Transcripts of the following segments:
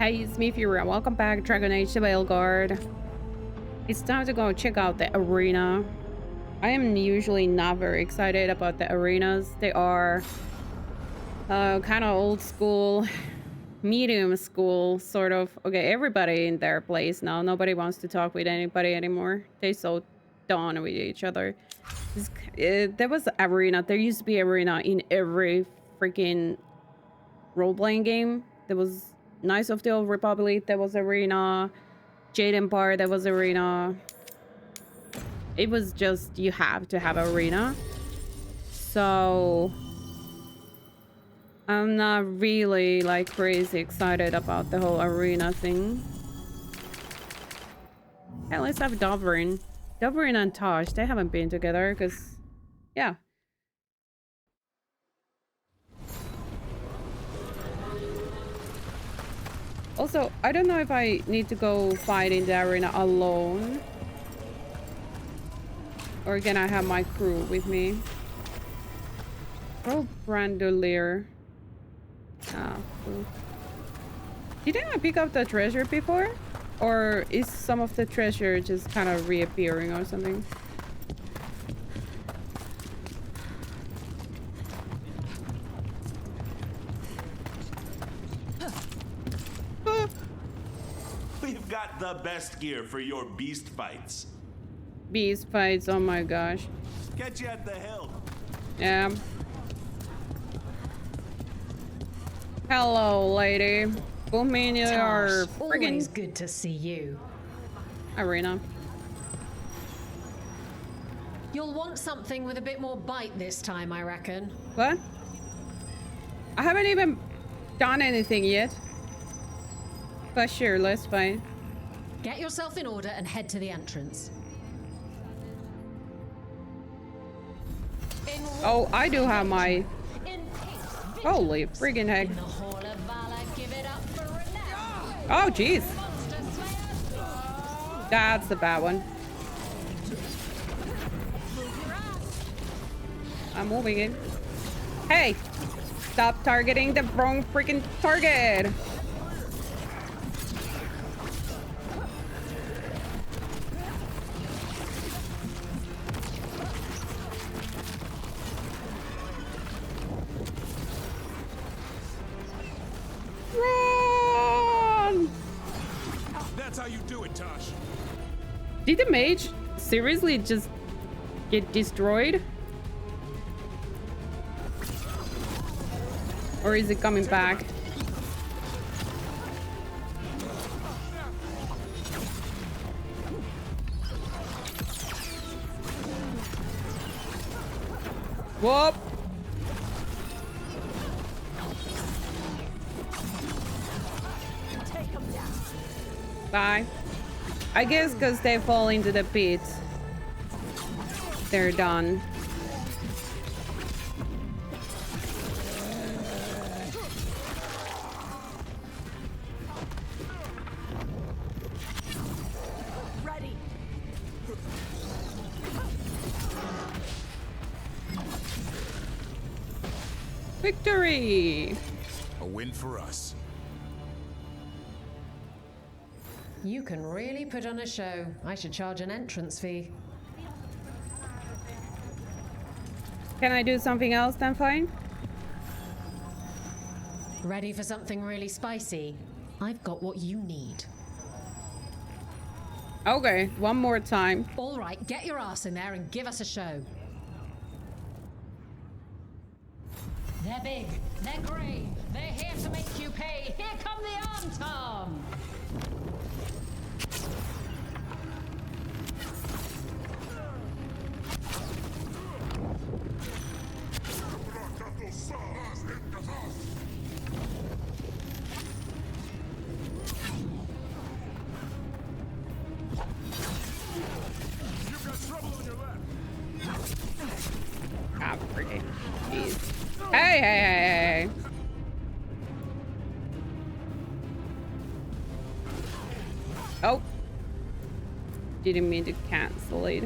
Hey, it's me, Fury. Welcome back, Dragon Age to Veilguard. It's time to go check out the arena. I am usually not very excited about the arenas. They are kind of old school, medium school, sort of. Okay, everybody in their place now. Nobody wants to talk with anybody anymore. They're so done with each other. There was arena. There used to be arena in every freaking role-playing game. There was Knights of the Old Republic, there was arena. Jade Empire, there was arena. It was just, you have to have arena. So I'm not really like crazy excited about the whole arena thing. Hey, let's have Dovrin. Dovrin and Tosh, they haven't been together because, yeah. Also, I don't know if I need to go fight in the arena alone. Or can I have my crew with me? Oh, Brandolier. Ah, cool. Didn't I pick up the treasure before? Or is some of the treasure just kind of reappearing or something? We've got the best gear for your beast fights. Beast fights, oh my gosh. Catch you at the hill. Yeah. Hello, lady. Booming your friggin' always good to see you. Arena. You'll want something with a bit more bite this time, I reckon. What? I haven't even done anything yet. But sure, let's fight. Get yourself in order and head to the entrance. Oh, I do have my... Holy friggin' heck. Oh, jeez. That's the bad one. I'm moving in. Hey! Stop targeting the wrong freaking target! Run! That's how you do it, Tosh. Did the mage seriously just get destroyed? Or is it coming back? Whoop! Bye. I guess because they fall into the pit, they're done. Ready. Victory! A win for us. You can really put on a show. I should charge an entrance fee. Can I do something else then? Fine. Ready for something really spicy? I've got what you need. Okay, one more time. All right, get your ass in there and give us a show. They're big, they're grey, they're here to make you pay. Here come the arm tom! Ah, freaking. Jeez. Hey, hey, hey, hey. Oh. Didn't mean to cancel it.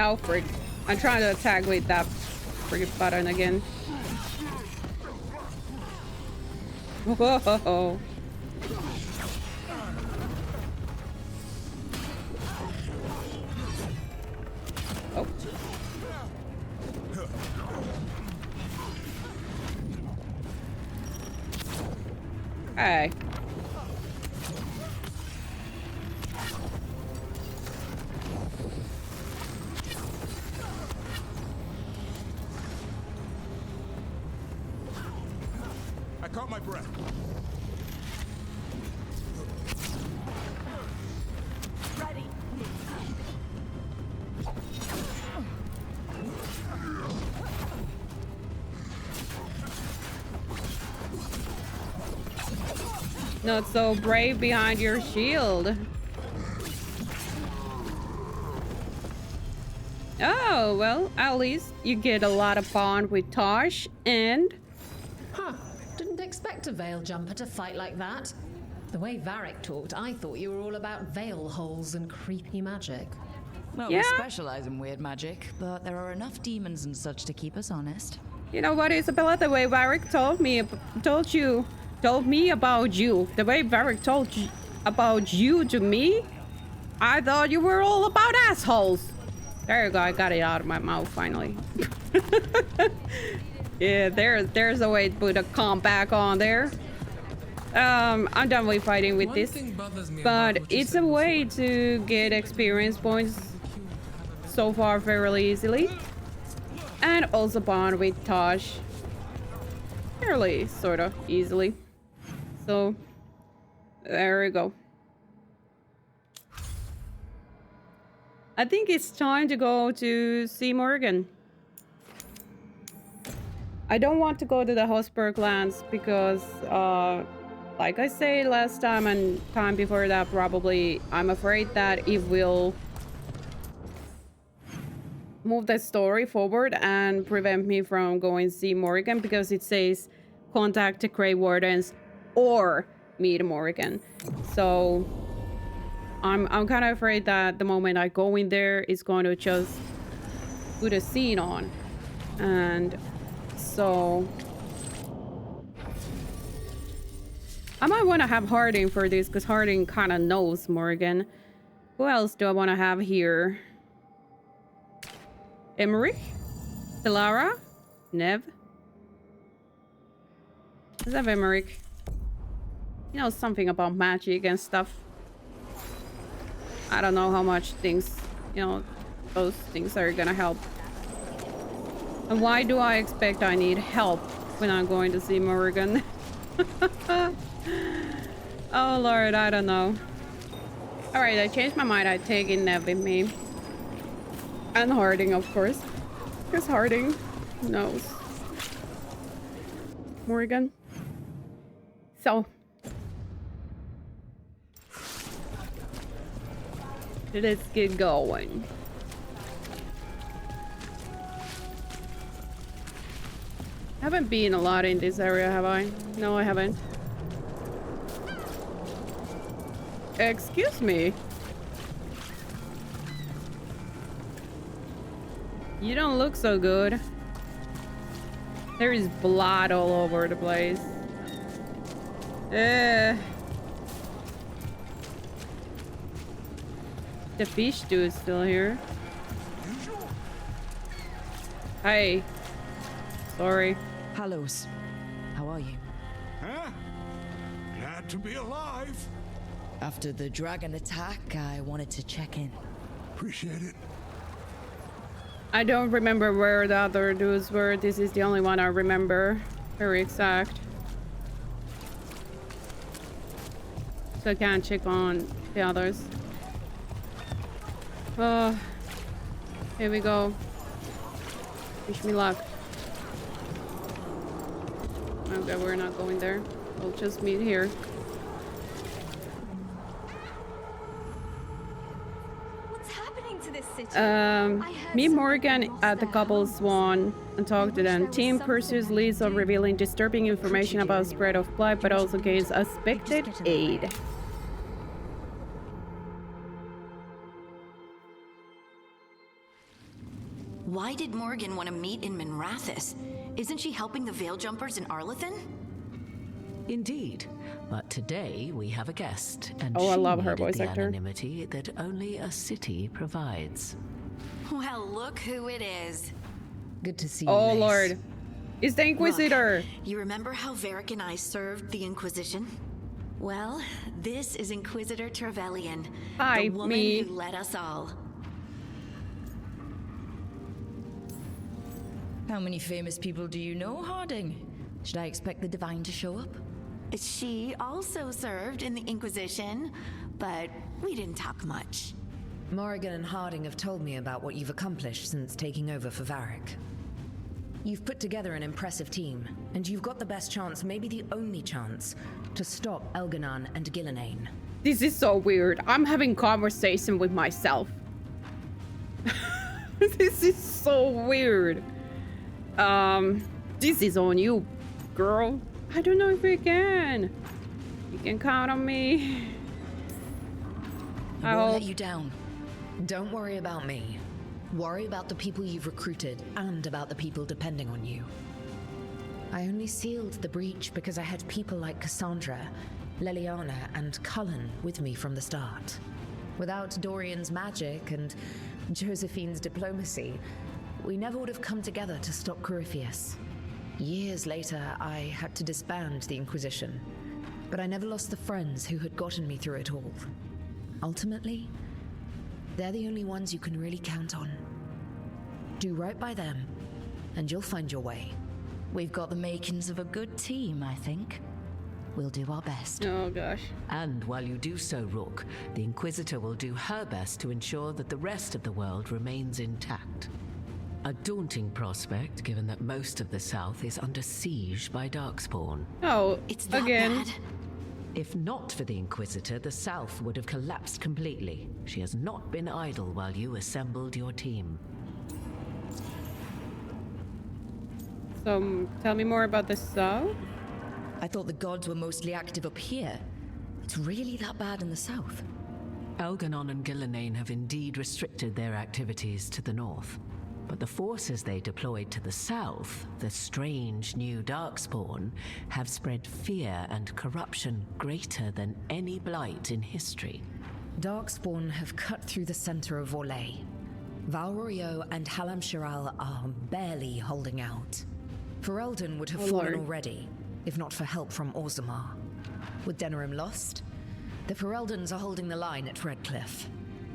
Oh, frick. I'm trying to attack with that friggin' button again. Whoa. Oh. Hey. I caught my breath. Ready. Not so brave behind your shield. Oh, well, at least you get a lot of bond with Tosh and... Huh. Didn't expect a veil jumper to fight like that. The way Varric talked, I thought you were all about veil holes and creepy magic. Well, Yeah. we specialize in weird magic, but there are enough demons and such to keep us honest. You know what, Isabella? The way Varric told me about you. The way Varric told you about you to me, I thought you were all about assholes. There you go. I got it out of my mouth finally. Yeah, there's a way to put a comp back on there. I'm done with fighting with this, but it's a way to get experience points so far fairly easily, and also bond with Tosh fairly sort of easily. So there we go. I think it's time to go to see Morrigan. I don't want to go to the Hosberg lands because like I said last time and time before that probably, I'm afraid that it will move the story forward and prevent me from going to see Morrigan, because it says contact the Grey Wardens or meet Morrigan. So I'm kind of afraid that the moment I go in there, it's going to just put a scene on. And so I might want to have Harding for this, because Harding kind of knows Morrigan. Who else do I want to have here? Emmrich? Bellara? Nev? Let's have Emmrich. He knows something about magic and stuff. I don't know how much things, you know, those things are gonna help. And why do I expect I need help when I'm going to see Morrigan? Oh lord, I don't know. Alright, I changed my mind. I take in Nev with me. And Harding, of course. Because Harding knows Morrigan. So let's get going. I haven't been a lot in this area, have I? No, I haven't. Excuse me. You don't look so good. There is blood all over the place. The fish dude's still here. Hey. Sorry. Hallows. How are you? Huh? Glad to be alive. After the dragon attack, I wanted to check in. Appreciate it. I don't remember where the other dudes were. This is the only one I remember. Very exact. So I can't check on the others. Oh, here we go. Wish me luck. Okay, we're not going there. We'll just meet here. Meet Morrigan at the Couple Swan and talk to them. Team pursues leads of revealing disturbing information about spread of blight, but also gains unexpected aid. Why did Morrigan want to meet in Minrathous? Isn't she helping the Veil Jumpers in Arlethan? Indeed. But today we have a guest, and Oh, I she love her needed voice the actor. anonymity that only a city provides. Well, look who it is. Good to see you. Oh Mace. lord. It's the Inquisitor. Look, you remember how Varric and I served the Inquisition? Well, this is Inquisitor Trevelyan, Hi, the woman me. who led us all. How many famous people do you know, Harding? Should I expect the Divine to show up? She also served in the Inquisition, but we didn't talk much. Morrigan and Harding have told me about what you've accomplished since taking over for Varric. You've put together an impressive team, and you've got the best chance, maybe the only chance, to stop Elganon and Gillenane. This is so weird. I'm having conversation with myself. This is so weird. This is on you, girl. I don't know if we can. You can count on me. I won't let you down. Don't worry about me. Worry about the people you've recruited and about the people depending on you. I only sealed the breach because I had people like Cassandra, Leliana, and Cullen with me from the start. Without Dorian's magic and Josephine's diplomacy, we never would have come together to stop Corypheus. Years later, I had to disband the Inquisition, but I never lost the friends who had gotten me through it all. Ultimately, they're the only ones you can really count on. Do right by them, and you'll find your way. We've got the makings of a good team, I think. We'll do our best. Oh gosh. And while you do so, Rook, the Inquisitor will do her best to ensure that the rest of the world remains intact. A daunting prospect, given that most of the South is under siege by Darkspawn. Oh, It's that again. bad. If not for the Inquisitor, the South would have collapsed completely. She has not been idle while you assembled your team. So, tell me more about the South. I thought the gods were mostly active up here. It's really that bad in the south. Elganon and Gillenane have indeed restricted their activities to the north. But the forces they deployed to the south, the strange new Darkspawn, have spread fear and corruption greater than any blight in history. Darkspawn have cut through the center of Orlais. Valrorio and Halam Shiral are barely holding out. Ferelden would have fallen Lord. already, if not for help from Orzammar. With Denerim lost, the Fereldans are holding the line at Redcliffe.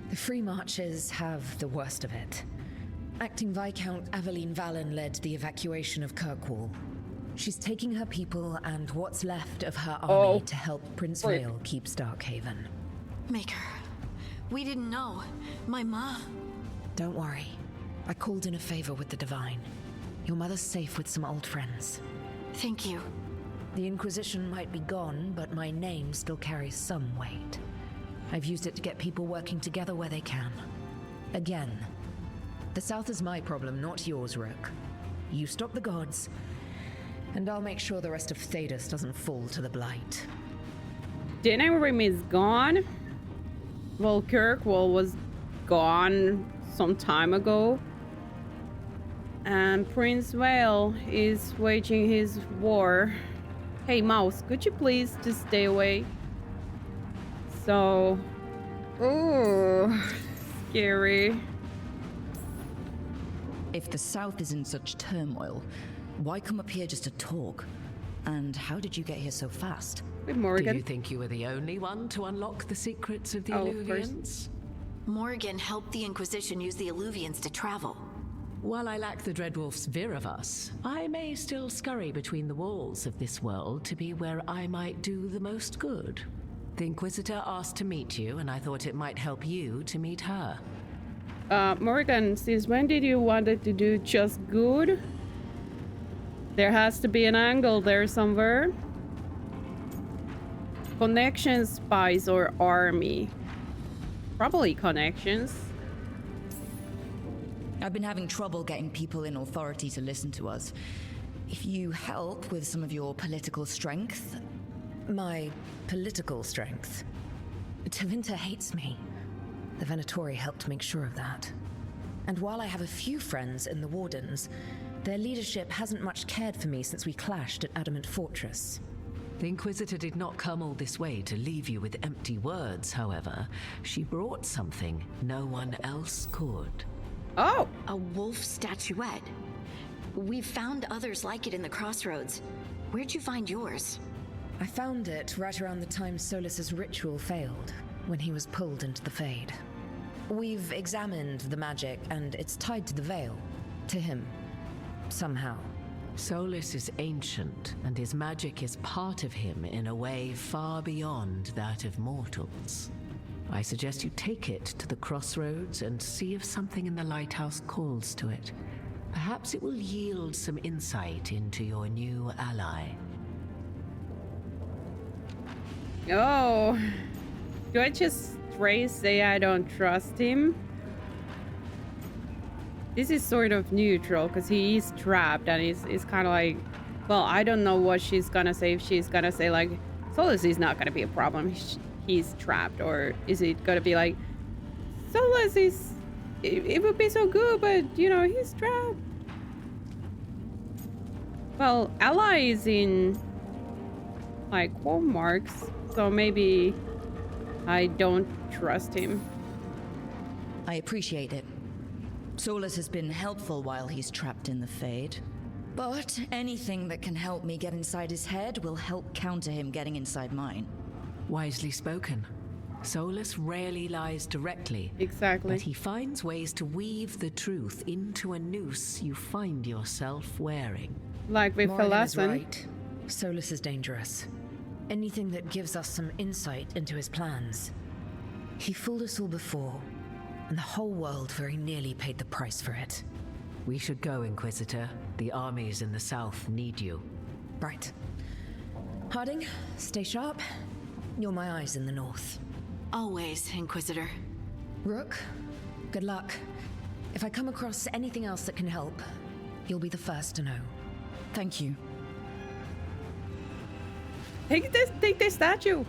The Free Marches have the worst of it. Acting Viscount Aveline Valen led the evacuation of Kirkwall. She's taking her people and what's left of her army to help Prince Wait. Vale keep Starkhaven. Maker, we didn't know. My mom. Don't worry. I called in a favor with the Divine. Your mother's safe with some old friends. Thank you. The Inquisition might be gone, but my name still carries some weight. I've used it to get people working together where they can. Again, the South is my problem, not yours, Rook. You stop the gods, and I'll make sure the rest of Thedas doesn't fall to the Blight. Denerim is gone. Well, Kirkwall was gone some time ago. And Prince Vale is waging his war. Hey, Mouse, could you please just stay away? So... Ooh, scary. If the south is in such turmoil, why come up here just to talk? And how did you get here so fast? With Did Morrigan. you think you were the only one to unlock the secrets of the Oh, Illuvians? Morrigan helped the Inquisition use the Illuvians to travel. While I lack the Dreadwolf's vir of us, I may still scurry between the walls of this world to be where I might do the most good. The Inquisitor asked to meet you, and I thought it might help you to meet her. Morrigan, since when did you want it to do just good? There has to be an angle there somewhere. Connections, spies, or army? Probably connections. I've been having trouble getting people in authority to listen to us. If you help with some of your political strength... My political strength. Tevinter hates me. The Venatori helped make sure of that. And while I have a few friends in the Wardens, their leadership hasn't much cared for me since we clashed at Adamant Fortress. The Inquisitor did not come all this way to leave you with empty words, however. She brought something no one else could. Oh! A wolf statuette. We've found others like it in the crossroads. Where'd you find yours? I found it right around the time Solas's ritual failed, when he was pulled into the Fade. We've examined the magic, and it's tied to the Veil. To him. Somehow. Solas is ancient, and his magic is part of him in a way far beyond that of mortals. I suggest you take it to the crossroads and see if something in the lighthouse calls to it. Perhaps it will yield some insight into your new ally. Oh. Do I just straight say I don't trust him? This is sort of neutral because he is trapped and he's kind of like, well, I don't know what she's gonna say. If she's gonna say like, Solas is not gonna be a problem. He's trapped. Or is it gonna be like, Solas is, it would be so good, but you know, he's trapped. Well, ally is in like quote marks. So maybe I don't trust him. I appreciate it. Solas has been helpful while he's trapped in the Fade. But anything that can help me get inside his head will help counter him getting inside mine. Wisely spoken. Solas rarely lies directly. Exactly. But he finds ways to weave the truth into a noose you find yourself wearing. Like with Morrigan is Failguard. right. Solas is dangerous. Anything that gives us some insight into his plans. He fooled us all before, and the whole world very nearly paid the price for it. We should go, Inquisitor. The armies in the south need you. Right. Harding, stay sharp. You're my eyes in the north. Always, Inquisitor. Rook, good luck. If I come across anything else that can help, you'll be the first to know. Thank you. Take this statue.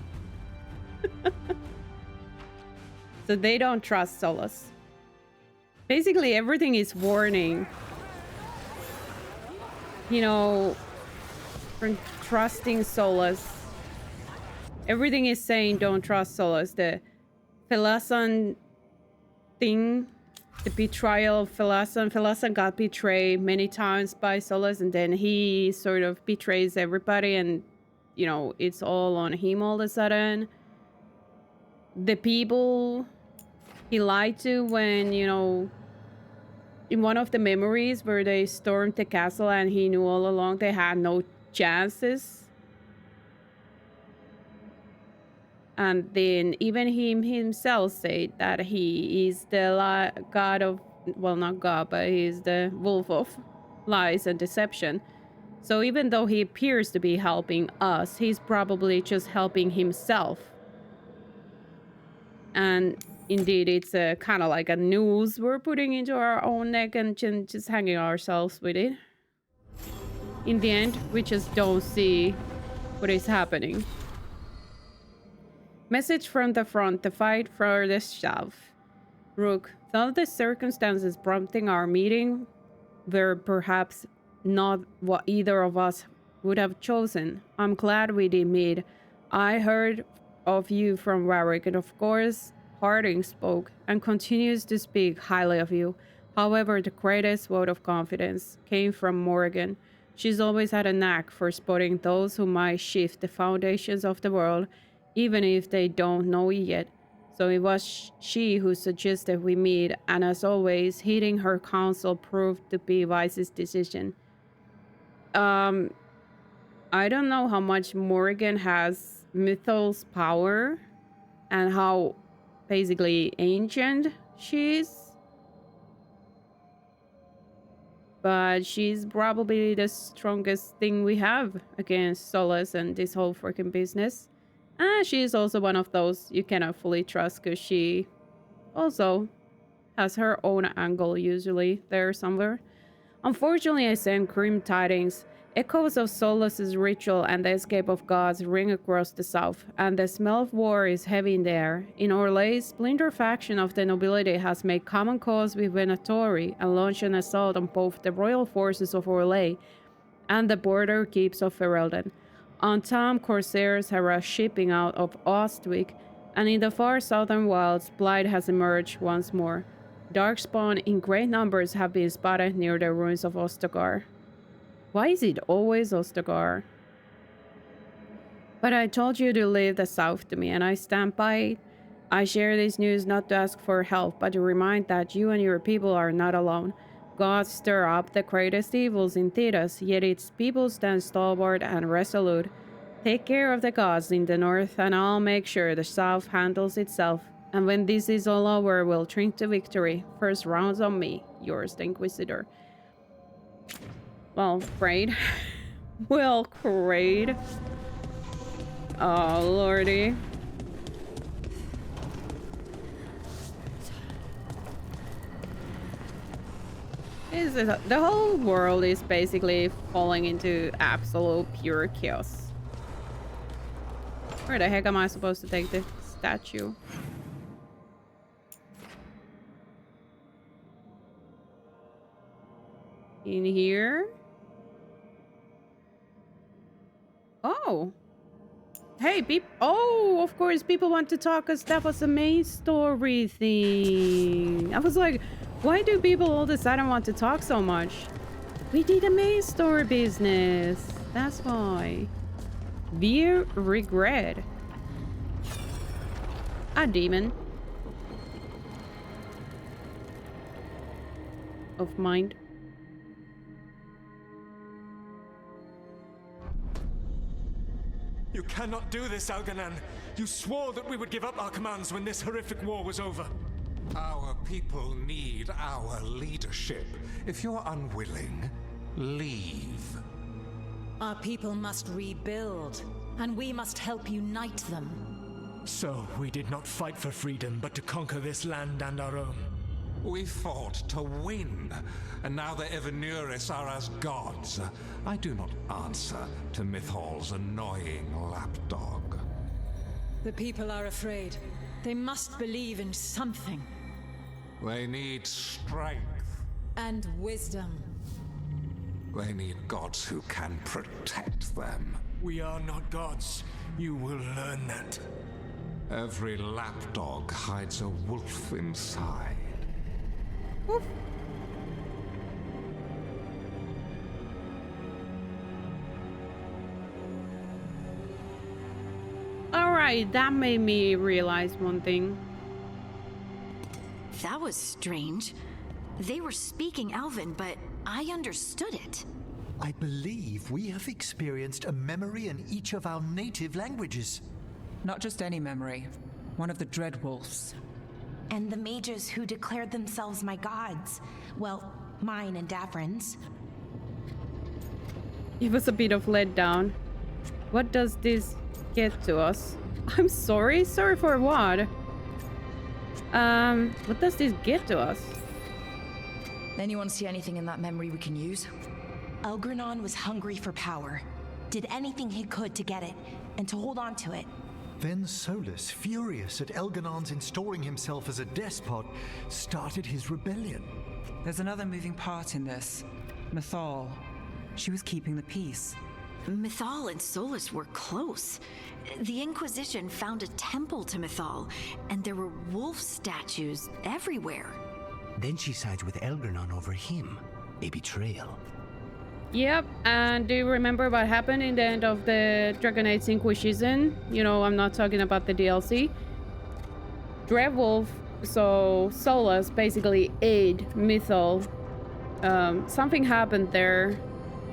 So they don't trust Solas. Basically, everything is warning. You know, from trusting Solas. Everything is saying don't trust Solas. The Philasan thing, the betrayal of Philasan. Philasan got betrayed many times by Solas, and then he sort of betrays everybody, and you know, it's all on him all of a sudden. The people he lied to when, you know, in one of the memories where they stormed the castle and he knew all along they had no chances. And then even him himself said that he is the god of, well, not god, but he's the wolf of lies and deception. So even though he appears to be helping us, he's probably just helping himself. And indeed, it's a kind of like a noose we're putting into our own neck and just hanging ourselves with it. In the end, we just don't see what is happening. Message from the front, the fight for the south. Rook, some of the circumstances prompting our meeting were perhaps not what either of us would have chosen. I'm glad we did meet. I heard of you from Warwick, and of course, Harding spoke and continues to speak highly of you. However, the greatest vote of confidence came from Morrigan. She's always had a knack for spotting those who might shift the foundations of the world, even if they don't know it yet. So it was she who suggested we meet, and as always, heeding her counsel proved to be wisest decision. I don't know how much Morrigan has Mythos power and how basically ancient she is. But she's probably the strongest thing we have against Solas and this whole freaking business. And she is also one of those you cannot fully trust because she also has her own angle usually there somewhere. Unfortunately, I sent grim tidings. Echoes of Solas' ritual and the escape of gods ring across the south, and the smell of war is heavy in the air. In Orlais, splinter faction of the nobility has made common cause with Venatori and launched an assault on both the royal forces of Orlais and the border keeps of Ferelden. On Tom, corsairs harass shipping out of Ostwick, and in the far southern wilds, Blight has emerged once more. Darkspawn in great numbers have been spotted near the ruins of Ostagar. Why is it always Ostagar? But I told you to leave the south to me, and I stand by it. I share this news not to ask for help, but to remind that you and your people are not alone. Gods stir up the greatest evils in Thedas, yet its people stand stalwart and resolute. Take care of the gods in the north, and I'll make sure the south handles itself. And when this is all over, we'll drink to victory. First rounds on me, yours, the Inquisitor. Well, great. Well, great. Oh, lordy. The whole world is basically falling into absolute pure chaos. Where the heck am I supposed to take the statue? In here? Oh. Hey, oh, of course, people want to talk because that was the main story thing. I was like, why do people all of a sudden want to talk so much? We did a main story business. That's why. Veer regret. A demon. Of mind. You cannot do this, Algernon. You swore that we would give up our commands when this horrific war was over. Our people need our leadership. If you're unwilling, leave. Our people must rebuild, and we must help unite them. So, we did not fight for freedom, but to conquer this land and our own. We fought to win, and now the Evenuris are as gods. I do not answer to Mythal's annoying lapdog. The people are afraid. They must believe in something. They need strength. And wisdom. They need gods who can protect them. We are not gods. You will learn that. Every lapdog hides a wolf inside. Oof. Alright, that made me realize one thing. That was strange. They were speaking Elven, but I understood it. I believe we have experienced a memory in each of our native languages. Not just any memory. One of the Dread Wolves. And the mages who declared themselves my gods. Well, mine and Davrin's. It was a bit of letdown. What does this get to us? I'm sorry? Sorry for what? What does this get to us? Anyone see anything in that memory we can use? Elgranon was hungry for power. Did anything he could to get it, and to hold on to it. Then Solas, furious at Elganon's installing himself as a despot, started his rebellion. There's another moving part in this. Mythal. She was keeping the peace. Mythal and Solas were close. The Inquisition found a temple to Mythal, and there were wolf statues everywhere. Then she sides with Elgranon over him. A betrayal. Yep, and do you remember what happened in the end of the Dragon Age Inquisition? You know, I'm not talking about the DLC. Dreadwolf, so Solas basically ate Mythal. Something happened there.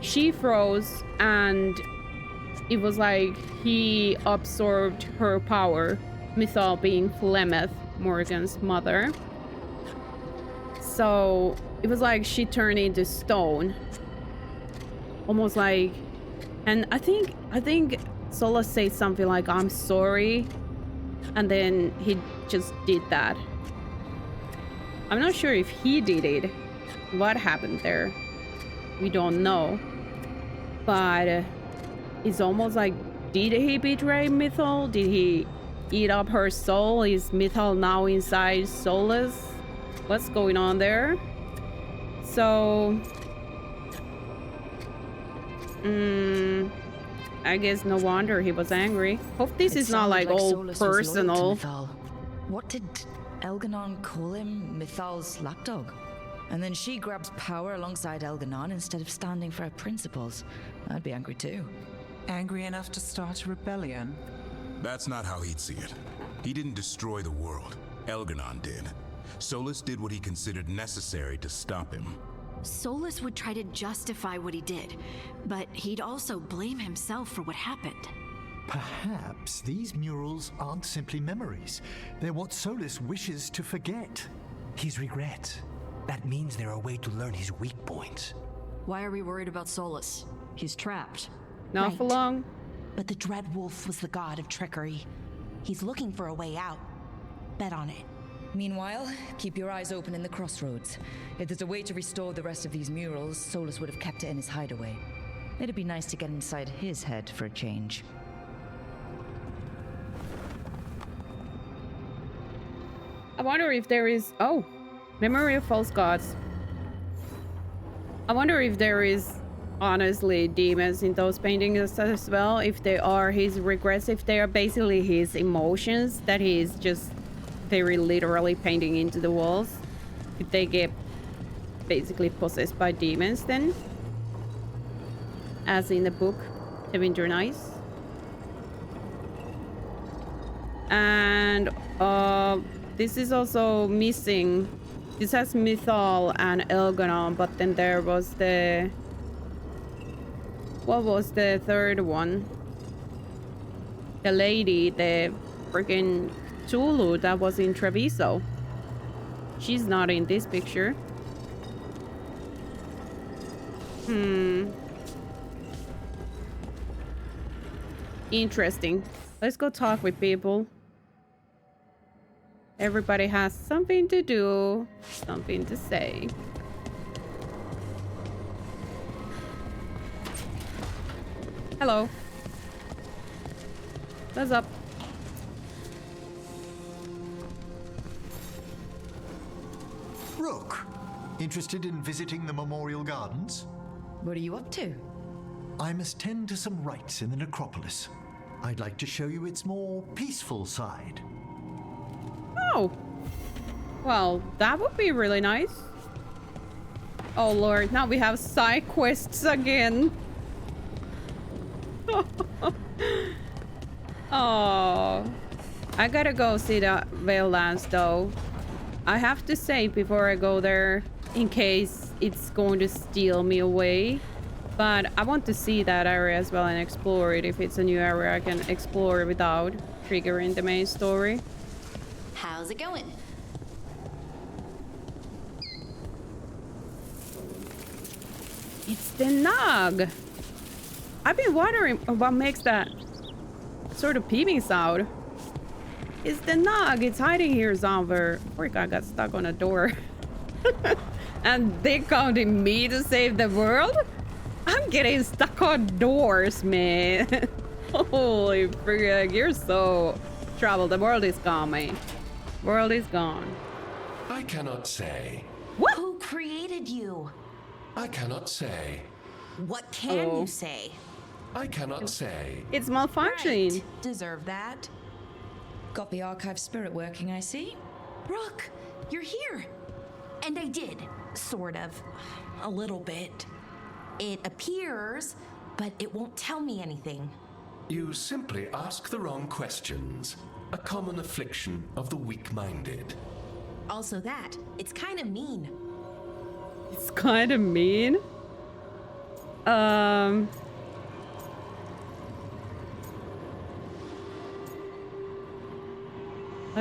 She froze, and it was like he absorbed her power. Mythal being Flemeth, Morrigan's mother. So it was like she turned into stone. Almost like, and I think Solas said something like, "I'm sorry," and then he just did that. I'm not sure if he did it. What happened there? We don't know. But it's almost like, did he betray Mythal? Did he eat up her soul? Is Mythal now inside Solas? What's going on there? So... I guess no wonder he was angry. Hope this is not like all Solas was loyal to personal. Mythal. What did Elganon call him? Mythal's lapdog? And then she grabs power alongside Elganon instead of standing for her principles. I'd be angry too. Angry enough to start a rebellion? That's not how he'd see it. He didn't destroy the world. Elganon did. Solas did what he considered necessary to stop him. Solas would try to justify what he did, but he'd also blame himself for what happened. Perhaps these murals aren't simply memories. They're what Solas wishes to forget. His regret. That means they're a way to learn his weak points. Why are we worried about Solas? He's trapped. Not for long. But the Dread Wolf was the god of trickery. He's looking for a way out. Bet on it. Meanwhile, keep your eyes open in the crossroads. If there's a way to restore the rest of these murals, Solas would have kept it in his hideaway. It'd be nice to get inside his head for a change. I wonder if there is... Oh! Memory of False Gods. I wonder if there is honestly demons in those paintings as well. If they are his regrets, if they are basically his emotions that he's just very literally painting into the walls. If they get basically possessed by demons then. As in the book, The Winter Nights. And this is also missing. This has Mythal and Elganon, but then there was the... What was the third one? The lady, the freaking Tulu that was in Treviso. She's not in this picture. Interesting. Let's go talk with people. Everybody has something to do, something to say. Hello. What's up? Rook, interested in visiting the Memorial Gardens? What are you up to? I must tend to some rites in the Necropolis. I'd like to show you its more peaceful side. Oh. Well, that would be really nice. Oh lord, now we have side quests again. Oh. I gotta go see the Veillands though. I have to say before I go there, in case it's going to steal me away. But I want to see that area as well and explore it. If it's a new area I can explore without triggering the main story. How's it going? It's the Nog. I've been wondering what makes that sort of peeping sound. It's the Nog. It's hiding here somewhere. Poor guy got stuck on a door. And they counted me to save the world? I'm getting stuck on doors, man. Holy frig, you're so troubled. The world is gone, man. World is gone. I cannot say. What? Who created you? I cannot say. What can you say? I cannot say. It's malfunctioning. Right. Deserve that. Got the archive spirit working, I see. Rook, you're here. And I did, sort of. A little bit. It appears, but it won't tell me anything. You simply ask the wrong questions. A common affliction of the weak-minded. Also that, it's kind of mean. It's kind of mean. How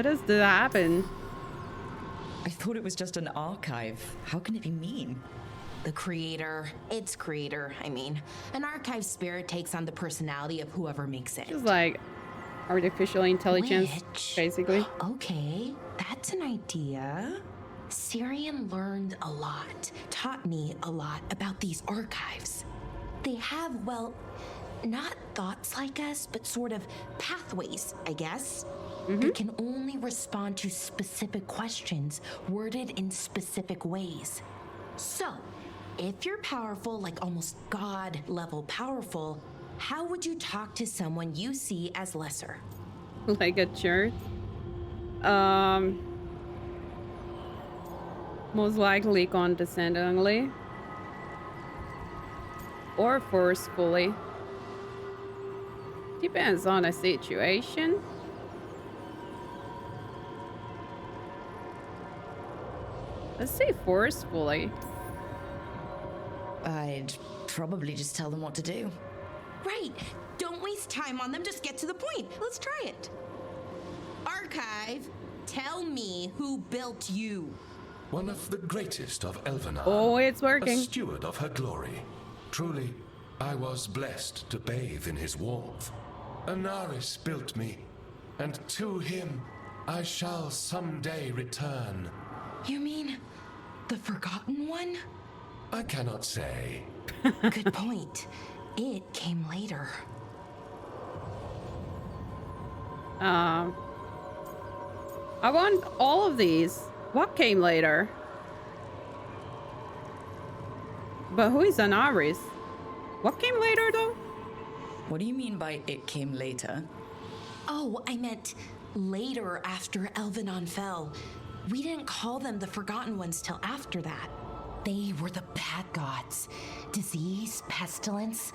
does that happen? I thought it was just an archive. How can it be mean? The creator, its creator, I mean. An archive spirit takes on the personality of whoever makes it. It's like artificial intelligence, basically. Okay, that's an idea. Syrian learned a lot, taught me a lot about these archives. They have, well, not thoughts like us, but sort of pathways, I guess. They can only respond to specific questions worded in specific ways. So, if you're powerful, like almost God level powerful, how would you talk to someone you see as lesser? Like a church? Most likely condescendingly. Or forcefully. Depends on the situation. Let's say forcefully. I'd probably just tell them what to do. Right. Don't waste time on them. Just get to the point. Let's try it. Archive, tell me who built you. One of the greatest of Elvenar. Oh, it's working. A steward of her glory. Truly, I was blessed to bathe in his warmth. Anaris built me, and to him I shall someday return. You mean the Forgotten One? I cannot say. Good point. It came later. I want all of these. What came later? But who is Anaris? What came later, though? What do you mean by it came later? Oh, I meant later after Elvenon fell. We didn't call them the Forgotten Ones till after that. They were the bad gods. Disease, pestilence,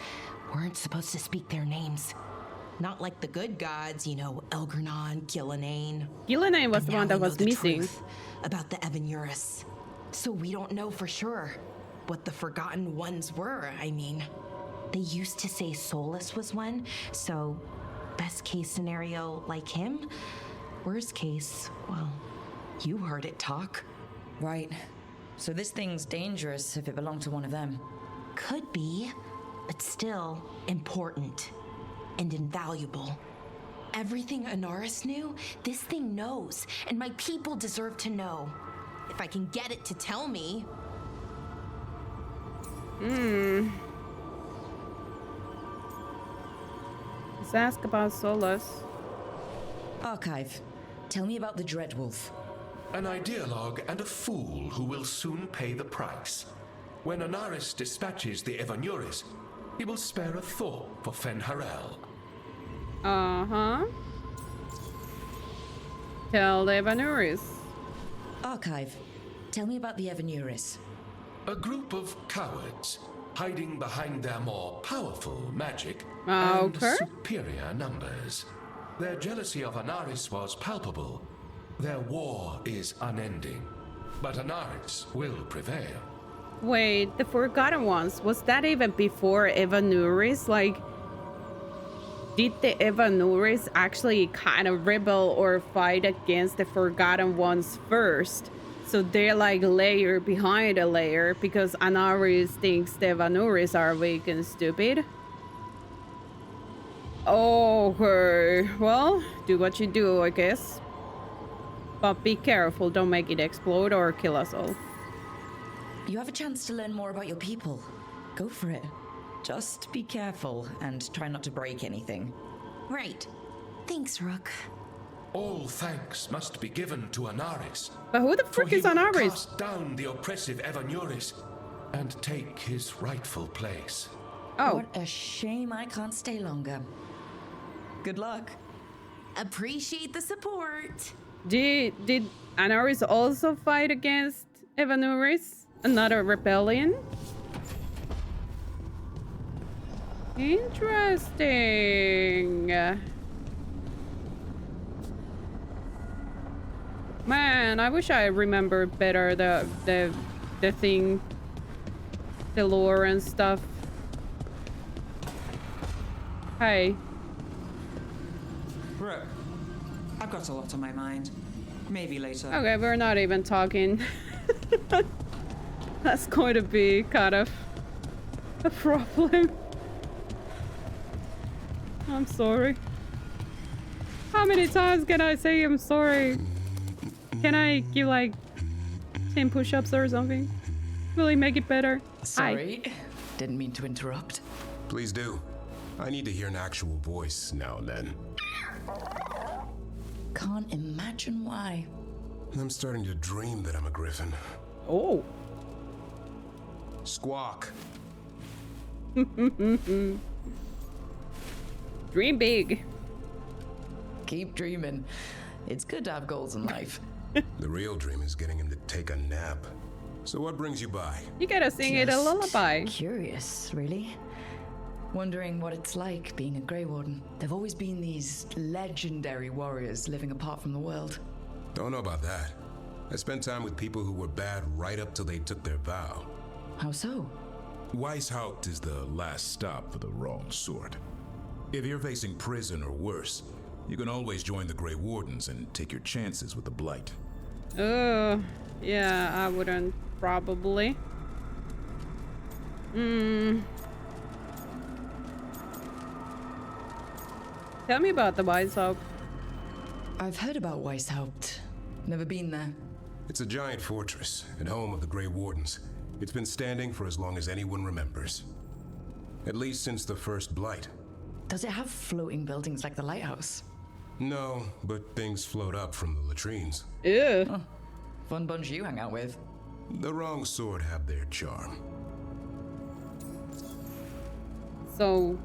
weren't supposed to speak their names. Not like the good gods, you know, Elgernon, Gillenane. Gillenane was the one that was missing. About the Evanuris. So we don't know for sure what the Forgotten Ones were, I mean. They used to say Solas was one, so best case scenario like him. Worst case, well, you heard it talk. Right. So this thing's dangerous if it belonged to one of them. Could be, but still important and invaluable. Everything Anaris knew, this thing knows, and my people deserve to know. If I can get it to tell me. Let's ask about Solas. Archive, tell me about the Dreadwolf. An ideologue and a fool who will soon pay the price. When Anaris dispatches the Evanuris, he will spare a thought for Fenharel. Uh-huh. Tell the Evanuris. Archive, tell me about the Evanuris. A group of cowards hiding behind their more powerful magic Okay. and superior numbers. Their jealousy of Anaris was palpable. Their war is unending, but Anaris will prevail. Wait, the Forgotten Ones, was that even before Evanuris? Like, did the Evanuris actually kind of rebel or fight against the Forgotten Ones first? So they're like layer behind a layer because Anaris thinks the Evanuris are weak and stupid? Okay, well, do what you do, I guess. But be careful, don't make it explode or kill us all. You have a chance to learn more about your people. Go for it. Just be careful and try not to break anything. Right. Thanks, Rook. All thanks must be given to Anaris. But who the frick is Anaris? Cast down the oppressive Evanuris and take his rightful place. Oh. What a shame I can't stay longer. Good luck. Appreciate the support. Did Anaris also fight against Evanuris? Another rebellion? Interesting. Man, I wish I remembered better the thing, the lore and stuff. Hey. Rook, I've got a lot on my mind. Maybe later. Okay, we're not even talking. That's going to be kind of a problem. I'm sorry. How many times can I say I'm sorry? Can I give like 10 push-ups or something? Will it make it better? Sorry. Didn't mean to interrupt. Please do. I need to hear an actual voice now and then. Can't imagine why. I'm starting to dream that I'm a griffin. Oh. Squawk. Dream big. Keep dreaming. It's good to have goals in life. The real dream is getting him to take a nap. So what brings you by? You gotta sing it a lullaby. Curious, really. Wondering what it's like being a Grey Warden. There've always been these legendary warriors living apart from the world. Don't know about that. I spent time with people who were bad right up till they took their vow. How so? Weishaupt is the last stop for the wrong sort. If you're facing prison or worse, you can always join the Grey Wardens and take your chances with the Blight. Yeah, I wouldn't probably. Tell me about the Weishaupt. I've heard about Weishaupt. Never been there. It's a giant fortress and home of the Grey Wardens. It's been standing for as long as anyone remembers. At least since the first Blight. Does it have floating buildings like the lighthouse? No, but things float up from the latrines. Ew. Oh, fun bunch you hang out with. The wrong sort have their charm. So,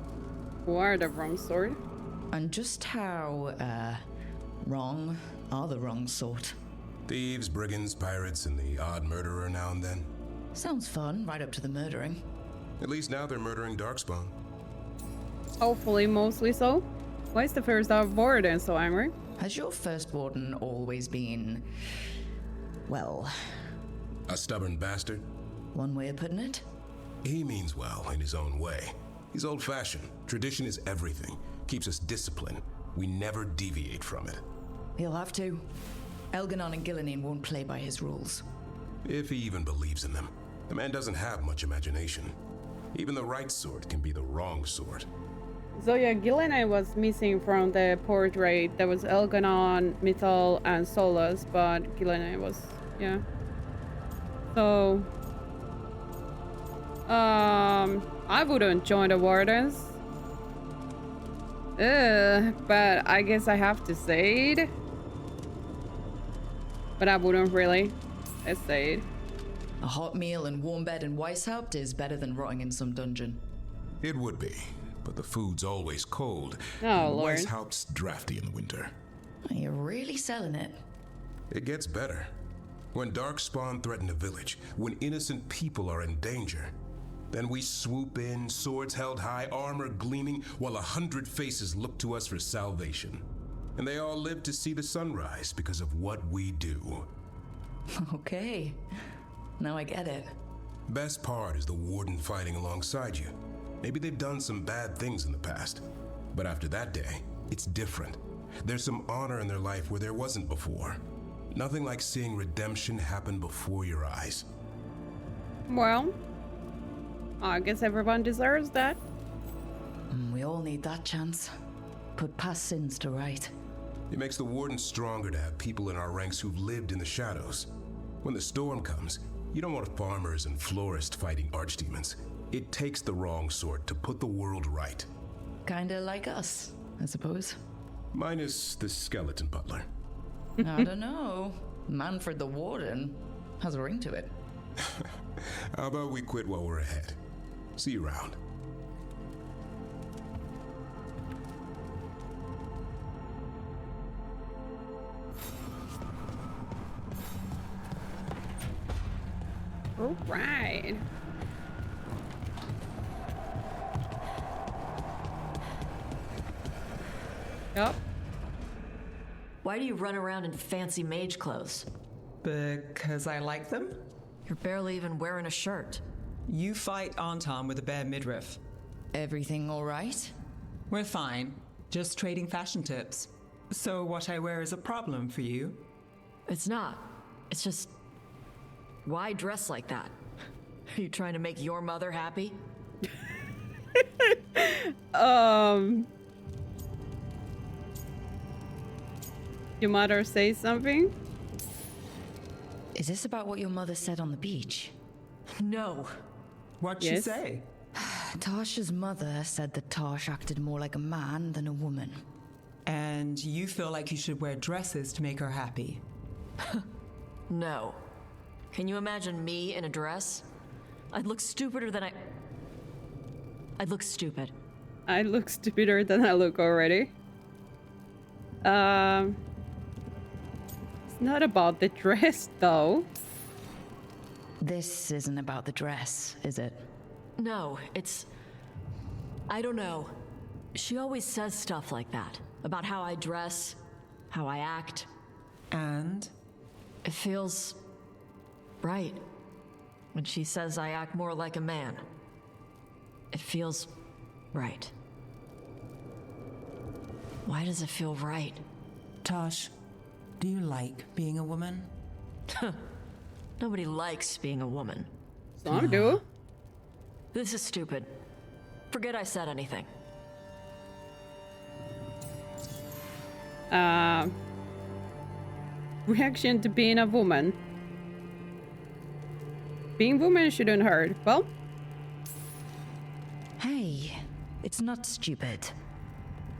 who are the wrong sort? And just how, wrong are the wrong sort? Thieves, brigands, pirates, and the odd murderer now and then. Sounds fun, right up to the murdering. At least now they're murdering Darkspawn. Hopefully, mostly so. Why is the first warden so angry? Has your first warden always been, well... a stubborn bastard? One way of putting it? He means well in his own way. He's old-fashioned. Tradition is everything. Keeps us disciplined. We never deviate from it. He'll have to. Elganon and Gillenane won't play by his rules. If he even believes in them. The man doesn't have much imagination. Even the right sort can be the wrong sort. So yeah, Gillenane was missing from the portrait. There was Elganon, Mythal, and Solas, but Gillenane was, yeah. So, I wouldn't join the Wardens. But I guess I have to say it. But I wouldn't really. I say it. A hot meal and warm bed in Weishaupt is better than rotting in some dungeon. It would be, but the food's always cold. Oh, Lord. Weishaupt's drafty in the winter. You're really selling it. It gets better. When Darkspawn threaten a village, when innocent people are in danger, then we swoop in, swords held high, armor gleaming, while 100 faces look to us for salvation. And they all live to see the sunrise because of what we do. Okay. Now I get it. Best part is the Warden fighting alongside you. Maybe they've done some bad things in the past, but after that day, it's different. There's some honor in their life where there wasn't before. Nothing like seeing redemption happen before your eyes. Well, I guess everyone deserves that. We all need that chance. Put past sins to right. It makes the Warden stronger to have people in our ranks who've lived in the shadows. When the storm comes, you don't want farmers and florists fighting archdemons. It takes the wrong sort to put the world right. Kinda like us, I suppose. Minus the skeleton butler. I don't know. Manfred the Warden has a ring to it. How about we quit while we're ahead? See you around. All right. Yep. Why do you run around in fancy mage clothes? Because I like them? You're barely even wearing a shirt. You fight Anton with a bare midriff. Everything all right? We're fine. Just trading fashion tips. So what I wear is a problem for you? It's not. It's just... why dress like that? Are you trying to make your mother happy? Your mother say something? Is this about what your mother said on the beach? No. What'd she say? Tasha's mother said that Tash acted more like a man than a woman. And you feel like you should wear dresses to make her happy? No. Can you imagine me in a dress? I'd look stupider than I'd look stupid. I look stupider than I look already. It's not about the dress, though. This isn't about the dress, is it? No, it's... I don't know. She always says stuff like that. About how I dress, how I act. And? It feels... right. When she says I act more like a man. It feels... right. Why does it feel right? Tosh, do you like being a woman? Nobody likes being a woman. Some do. This is stupid. Forget I said anything. Reaction to being a woman. Being woman shouldn't hurt. Well. Hey, it's not stupid.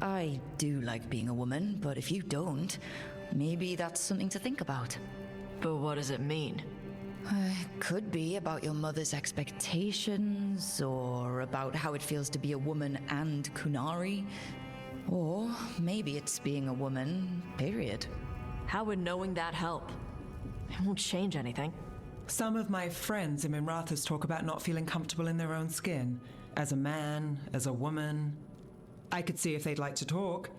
I do like being a woman, but if you don't, maybe that's something to think about. But what does it mean? Could be about your mother's expectations, or about how it feels to be a woman and Kunari. Or maybe it's being a woman, period. How would knowing that help? It won't change anything. Some of my friends in Minrathas talk about not feeling comfortable in their own skin. As a man, as a woman. I could see if they'd like to talk.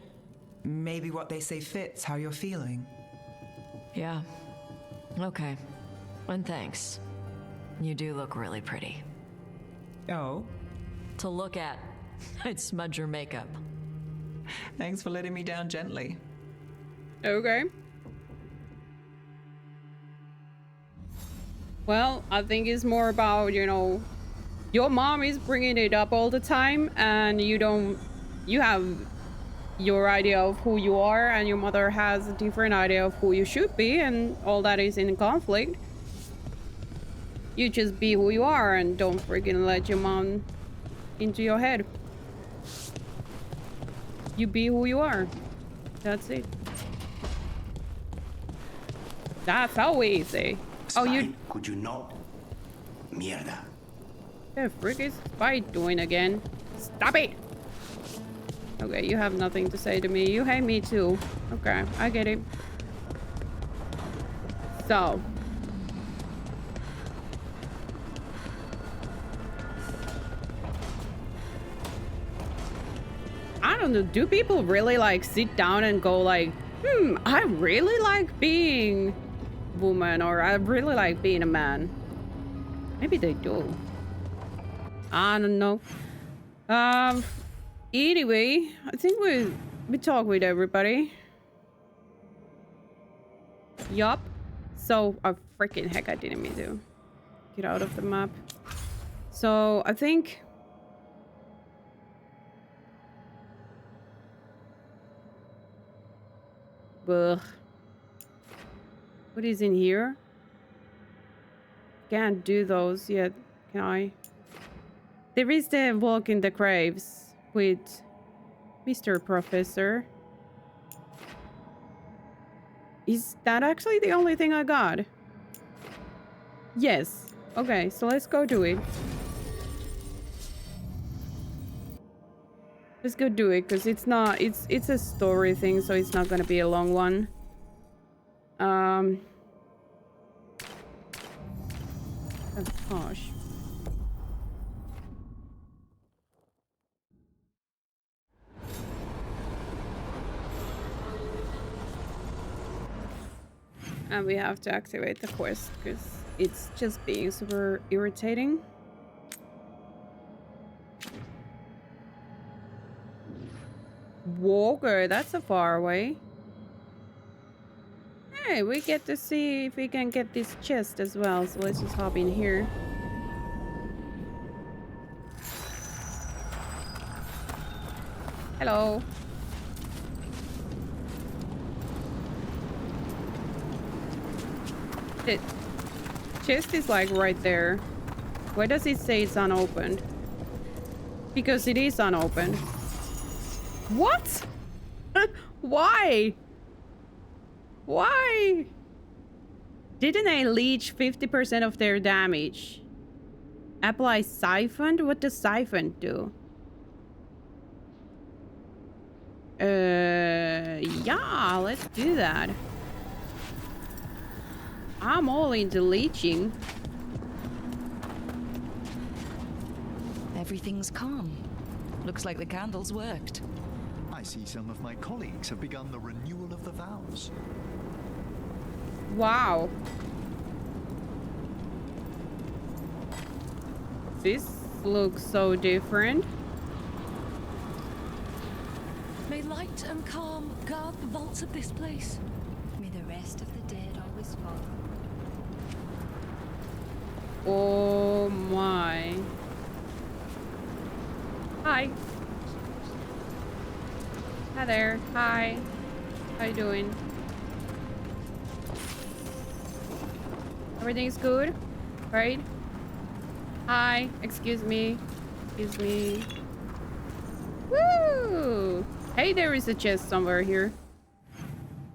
Maybe what they say fits how you're feeling. Yeah. Okay. And thanks. You do look really pretty. Oh? To look at, I'd smudge your makeup. Thanks for letting me down gently. Okay. Well, I think it's more about, you know, your mom is bringing it up all the time, and you have your idea of who you are, and your mother has a different idea of who you should be, and all that is in conflict. You just be who you are and don't freaking let your mom into your head. You be who you are. That's it. That's how easy. Oh, you... Could you not? Mierda. The frick is Spite doing again? Stop it! Okay, you have nothing to say to me. You hate me too. Okay, I get it. So... I don't know, do people really like sit down and go like, I really like being woman, or I really like being a man? Maybe they do. I don't know. Anyway, I think we talked with everybody. Yup. So, freaking heck, I didn't mean to get out of the map. So, I think... Ugh. What is in here? Can't do those yet, can I? There is the walk in the graves with Mr. Professor. Is that actually the only thing I got? Yes. Okay, so let's go do it. Let's go do it, because it's not, it's a story thing, so it's not gonna be a long one. Oh, gosh. And we have to activate the quest, because it's just being super irritating. Walker, that's a far away. Hey, we get to see if we can get this chest as well, so let's just hop in here. Hello. The chest is like right there. Why does it say it's unopened? Because it is unopened. What? Why? Why? Didn't I leech 50% of their damage? Apply siphoned? What does siphoned do? Yeah, let's do that. I'm all into leeching. Everything's calm. Looks like the candles worked. I see some of my colleagues have begun the renewal of the vows. Wow. This looks so different. May light and calm guard the vaults of this place. May the rest of the dead always follow. Oh my. Hi. Hi there. Hi. How you doing? Everything's good? Right? Hi. Excuse me. Excuse me. Woo! Hey, there is a chest somewhere here.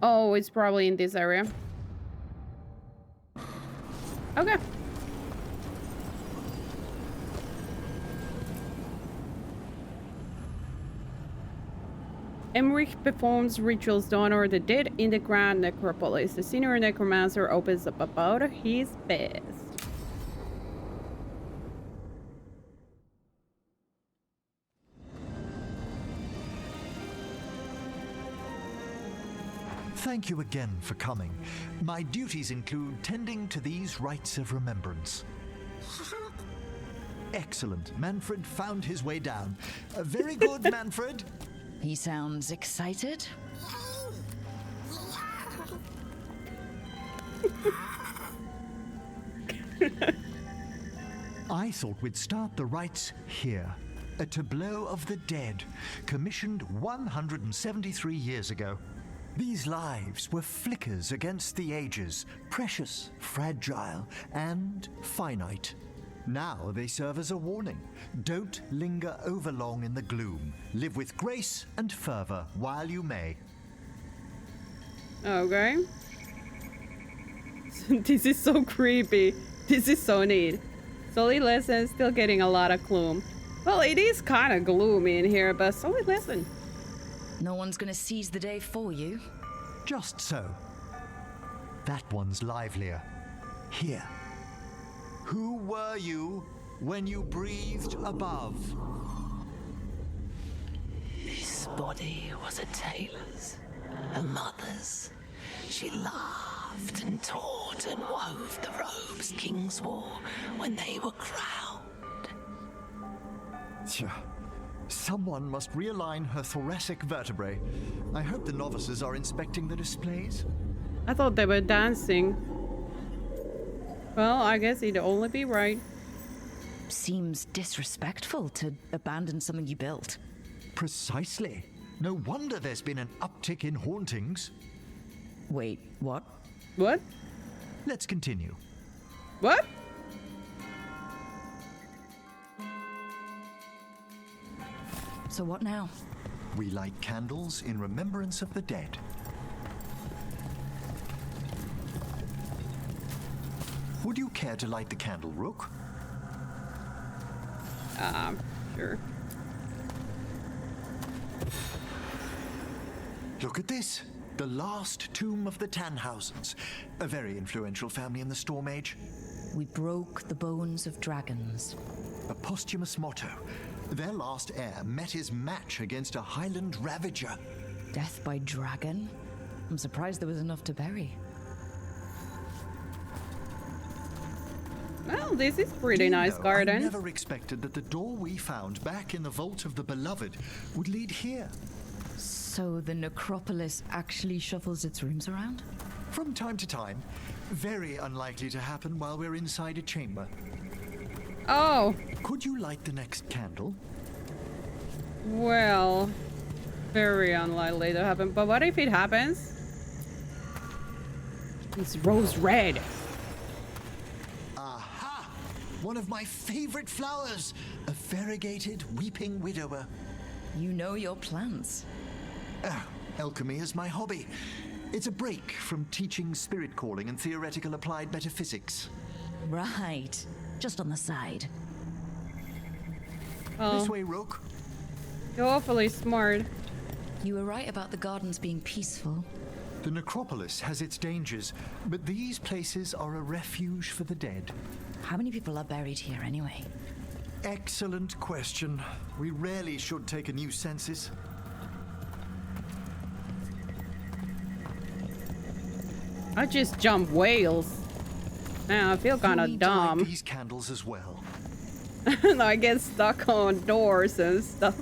Oh, it's probably in this area. Okay. Emmrich performs rituals to honor the dead in the Grand Necropolis. The senior necromancer opens up about his best. Thank you again for coming. My duties include tending to these rites of remembrance. Excellent. Manfred found his way down. Very good, Manfred. He sounds excited. I thought we'd start the rites here. A tableau of the dead, commissioned 173 years ago. These lives were flickers against the ages, precious, fragile, and finite. Now they serve as a warning. Don't linger overlong in the gloom. Live with grace and fervor while you may. Okay. This is so creepy. This is so neat. Solid lesson, still getting a lot of gloom. Well, it is kind of gloomy in here, but solid lesson. No one's gonna seize the day for you. Just so. That one's livelier. Here. Who were you when you breathed above? This body was a tailor's, a mother's. She laughed and taught and wove the robes kings wore when they were crowned. Someone must realign her thoracic vertebrae. I hope the novices are inspecting the displays. I thought they were dancing. Well, I guess it'd only be right. Seems disrespectful to abandon something you built. Precisely. No wonder there's been an uptick in hauntings. Wait, what? What? Let's continue. What? So what now? We light candles in remembrance of the dead. Would you care to light the candle, Rook? Sure. Look at this. The last tomb of the Tannhausens. A very influential family in the Storm Age. We broke the bones of dragons. A posthumous motto. Their last heir met his match against a Highland Ravager. Death by dragon? I'm surprised there was enough to bury. Well, this is pretty nice garden. I never expected that the door we found back in the Vault of the Beloved would lead here. So the Necropolis actually shuffles its rooms around? From time to time. Very unlikely to happen while we're inside a chamber. Oh. Could you light the next candle? Well, very unlikely to happen. But what if it happens? It's rose red. Aha! One of my favorite flowers. A variegated weeping widower. You know your plans. Alchemy is my hobby. It's a break from teaching spirit calling and theoretical applied metaphysics. Right. Just on the side. Oh. This way, Rook. You're awfully smart. You were right about the gardens being peaceful. The Necropolis has its dangers, but these places are a refuge for the dead. How many people are buried here anyway? Excellent question. We rarely should take a new census. I just jump whales. Now I feel kind of dumb. These candles as well. And I get stuck on doors and stuff.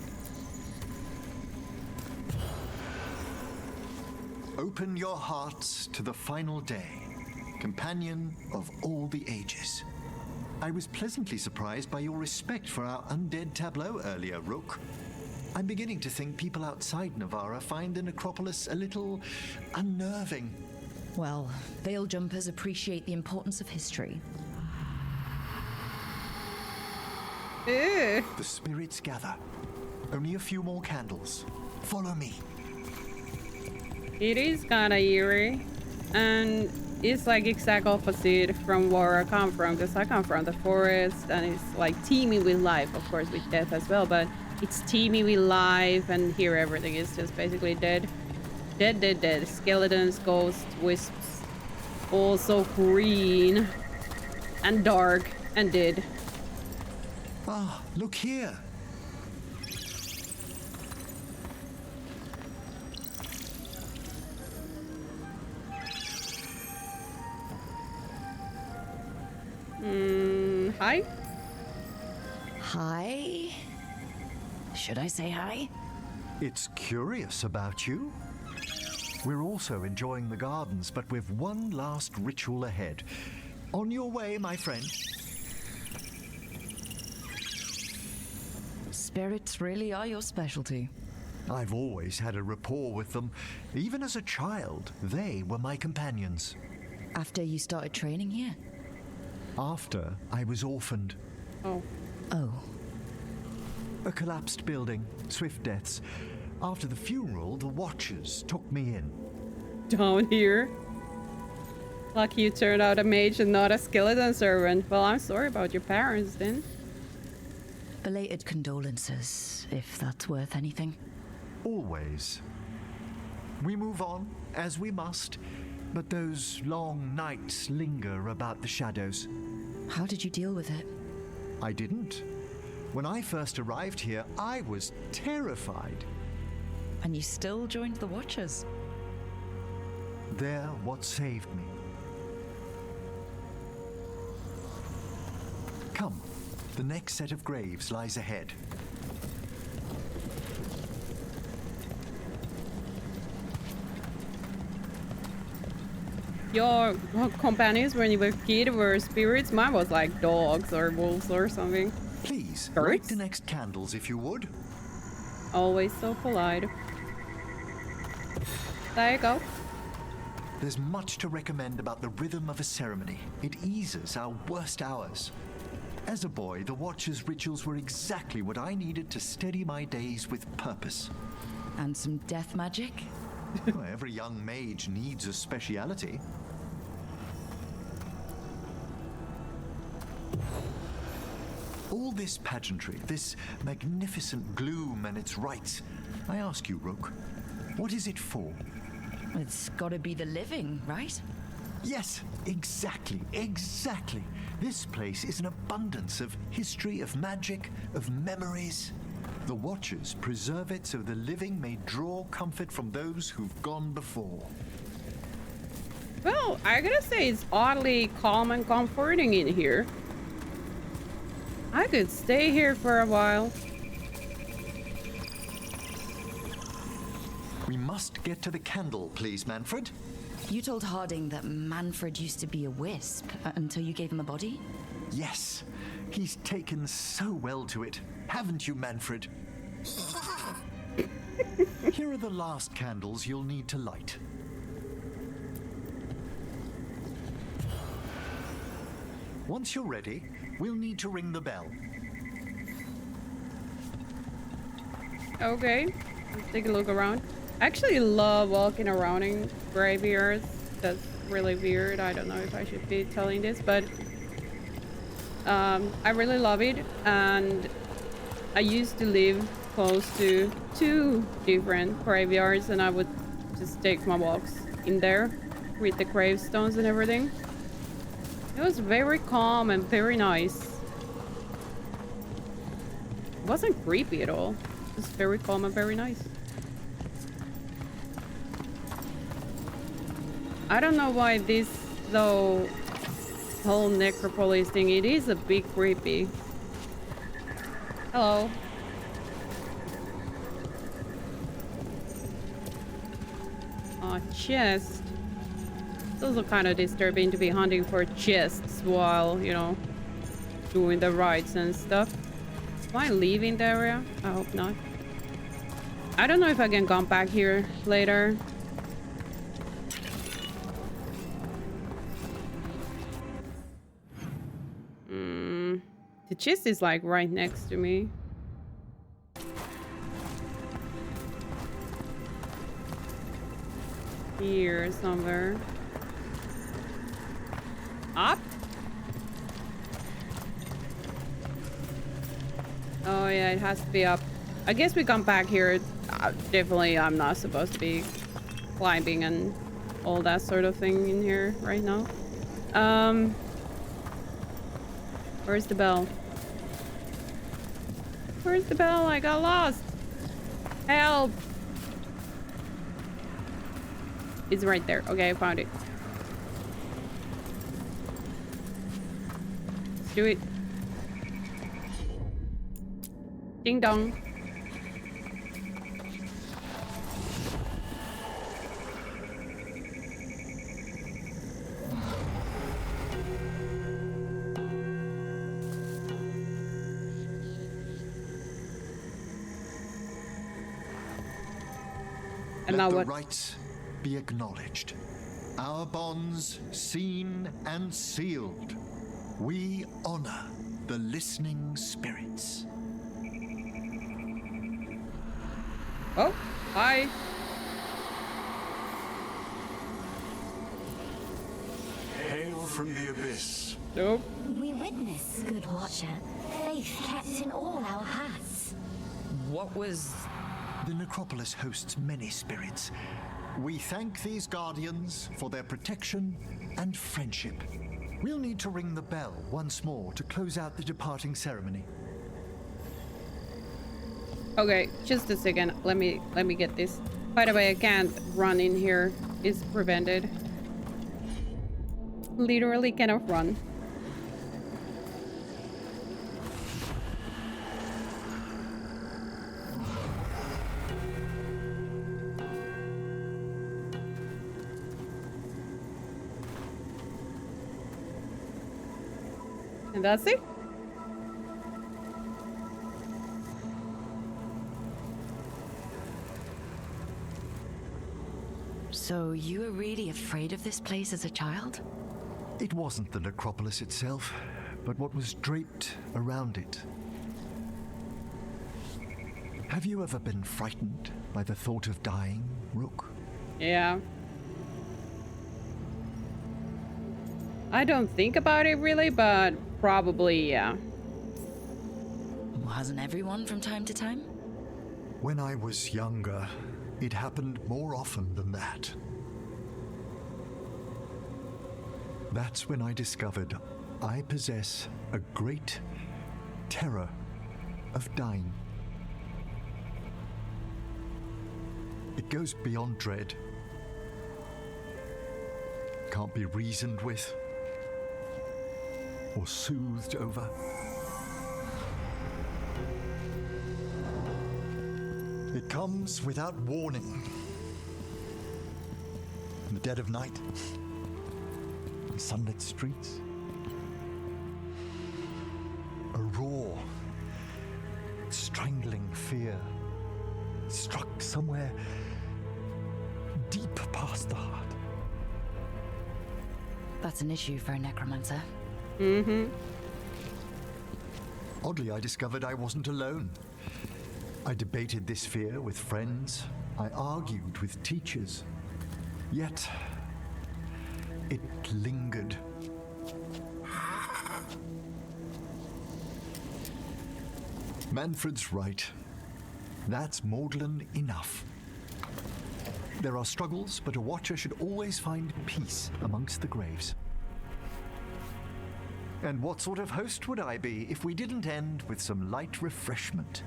Open your hearts to the final day, companion of all the ages. I was pleasantly surprised by your respect for our undead tableau earlier, Rook. I'm beginning to think people outside Navarra find the Necropolis a little unnerving. Well, veil jumpers appreciate the importance of history. The spirits gather. Only a few more candles. Follow me. It is kind of eerie, and it's like exact opposite from where I come from, because I come from the forest and it's like teeming with life, of course with death as well, but it's teeming with life, and here everything is just basically dead. Dead. Skeletons, ghosts, wisps, all so green and dark and dead. Ah, look here. Hi? Hi? Should I say hi? It's curious about you. We're also enjoying the gardens, but with one last ritual ahead. On your way, my friend. Spirits really are your specialty. I've always had a rapport with them. Even as a child, they were my companions. After you started training here? After I was orphaned. Oh. A collapsed building, swift deaths. After the funeral, the Watchers took me in. Down here? Lucky you turned out a mage and not a skeleton servant. Well, I'm sorry about your parents then. Belated condolences, if that's worth anything. Always. We move on, as we must, but those long nights linger about the shadows. How did you deal with it? I didn't. When I first arrived here, I was terrified. And you still joined the Watchers? They're what saved me. Come, the next set of graves lies ahead. Your companions when you were a kid were spirits? Mine was like dogs or wolves or something. Please, Birds? light the next candles if you would. Always so polite. There you go. There's much to recommend about the rhythm of a ceremony. It eases our worst hours. As a boy, the Watcher's rituals were exactly what I needed to steady my days with purpose. And some death magic? Well, every young mage needs a speciality. All this pageantry, this magnificent gloom and its rites. I ask you, Rook, what is it for? It's gotta be the living, right? Yes, exactly. This place is an abundance of history, of magic, of memories. The Watchers preserve it so the living may draw comfort from those who've gone before. Well, I gotta say it's oddly calm and comforting in here. I could stay here for a while. We must get to the candle, please, Manfred. You told Harding that Manfred used to be a wisp until you gave him a body? Yes, he's taken so well to it. Haven't you, Manfred? Here are the last candles you'll need to light. Once you're ready, we'll need to ring the bell. Okay, let's take a look around. I actually love walking around in graveyards. That's really weird. I don't know if I should be telling this, but I really love it. And I used to live close to 2 different graveyards, and I would just take my walks in there with the gravestones and everything. It was very calm and very nice. It wasn't creepy at all. It was very calm and very nice. I don't know why this, though, whole Necropolis thing, it is a bit creepy. Hello. Oh, chest. It's also kind of disturbing to be hunting for chests while, you know, doing the rites and stuff. Am I leaving the area? I hope not. I don't know if I can come back here later. The chest is like right next to me. Here somewhere. Up? Oh yeah, it has to be up. I guess we come back here. Definitely I'm not supposed to be climbing and all that sort of thing in here right now. Where's the bell? Where's the bell? I got lost. Help! It's right there. Okay, I found it. Let's do it. Ding dong. And now Let what? the rights be acknowledged. Our bonds seen and sealed. We honor the listening spirits. Oh, hi. Hail from the abyss. Nope. We witness, good watcher, faith kept in all our hearts. What was... The Necropolis hosts many spirits. We thank these guardians for their protection and friendship. We'll need to ring the bell once more to close out the departing ceremony. Okay, just a second. Let me get this. By the way, I can't run in here. It's prevented. Literally cannot run. And that's it. So you were really afraid of this place as a child? It wasn't the Necropolis itself, but what was draped around it. Have you ever been frightened by the thought of dying, Rook? Yeah. I don't think about it really, but probably, yeah. Wasn't everyone from time to time? When I was younger, it happened more often than that. That's when I discovered I possess a great terror of dying. It goes beyond dread. Can't be reasoned with or soothed over. It comes without warning. In the dead of night, in sunlit streets, a raw, strangling fear struck somewhere deep past the heart. That's an issue for a necromancer. Mm-hmm. Oddly, I discovered I wasn't alone. I debated this fear with friends. I argued with teachers. Yet, it lingered. Manfred's right. That's maudlin enough. There are struggles, but a watcher should always find peace amongst the graves. And what sort of host would I be if we didn't end with some light refreshment?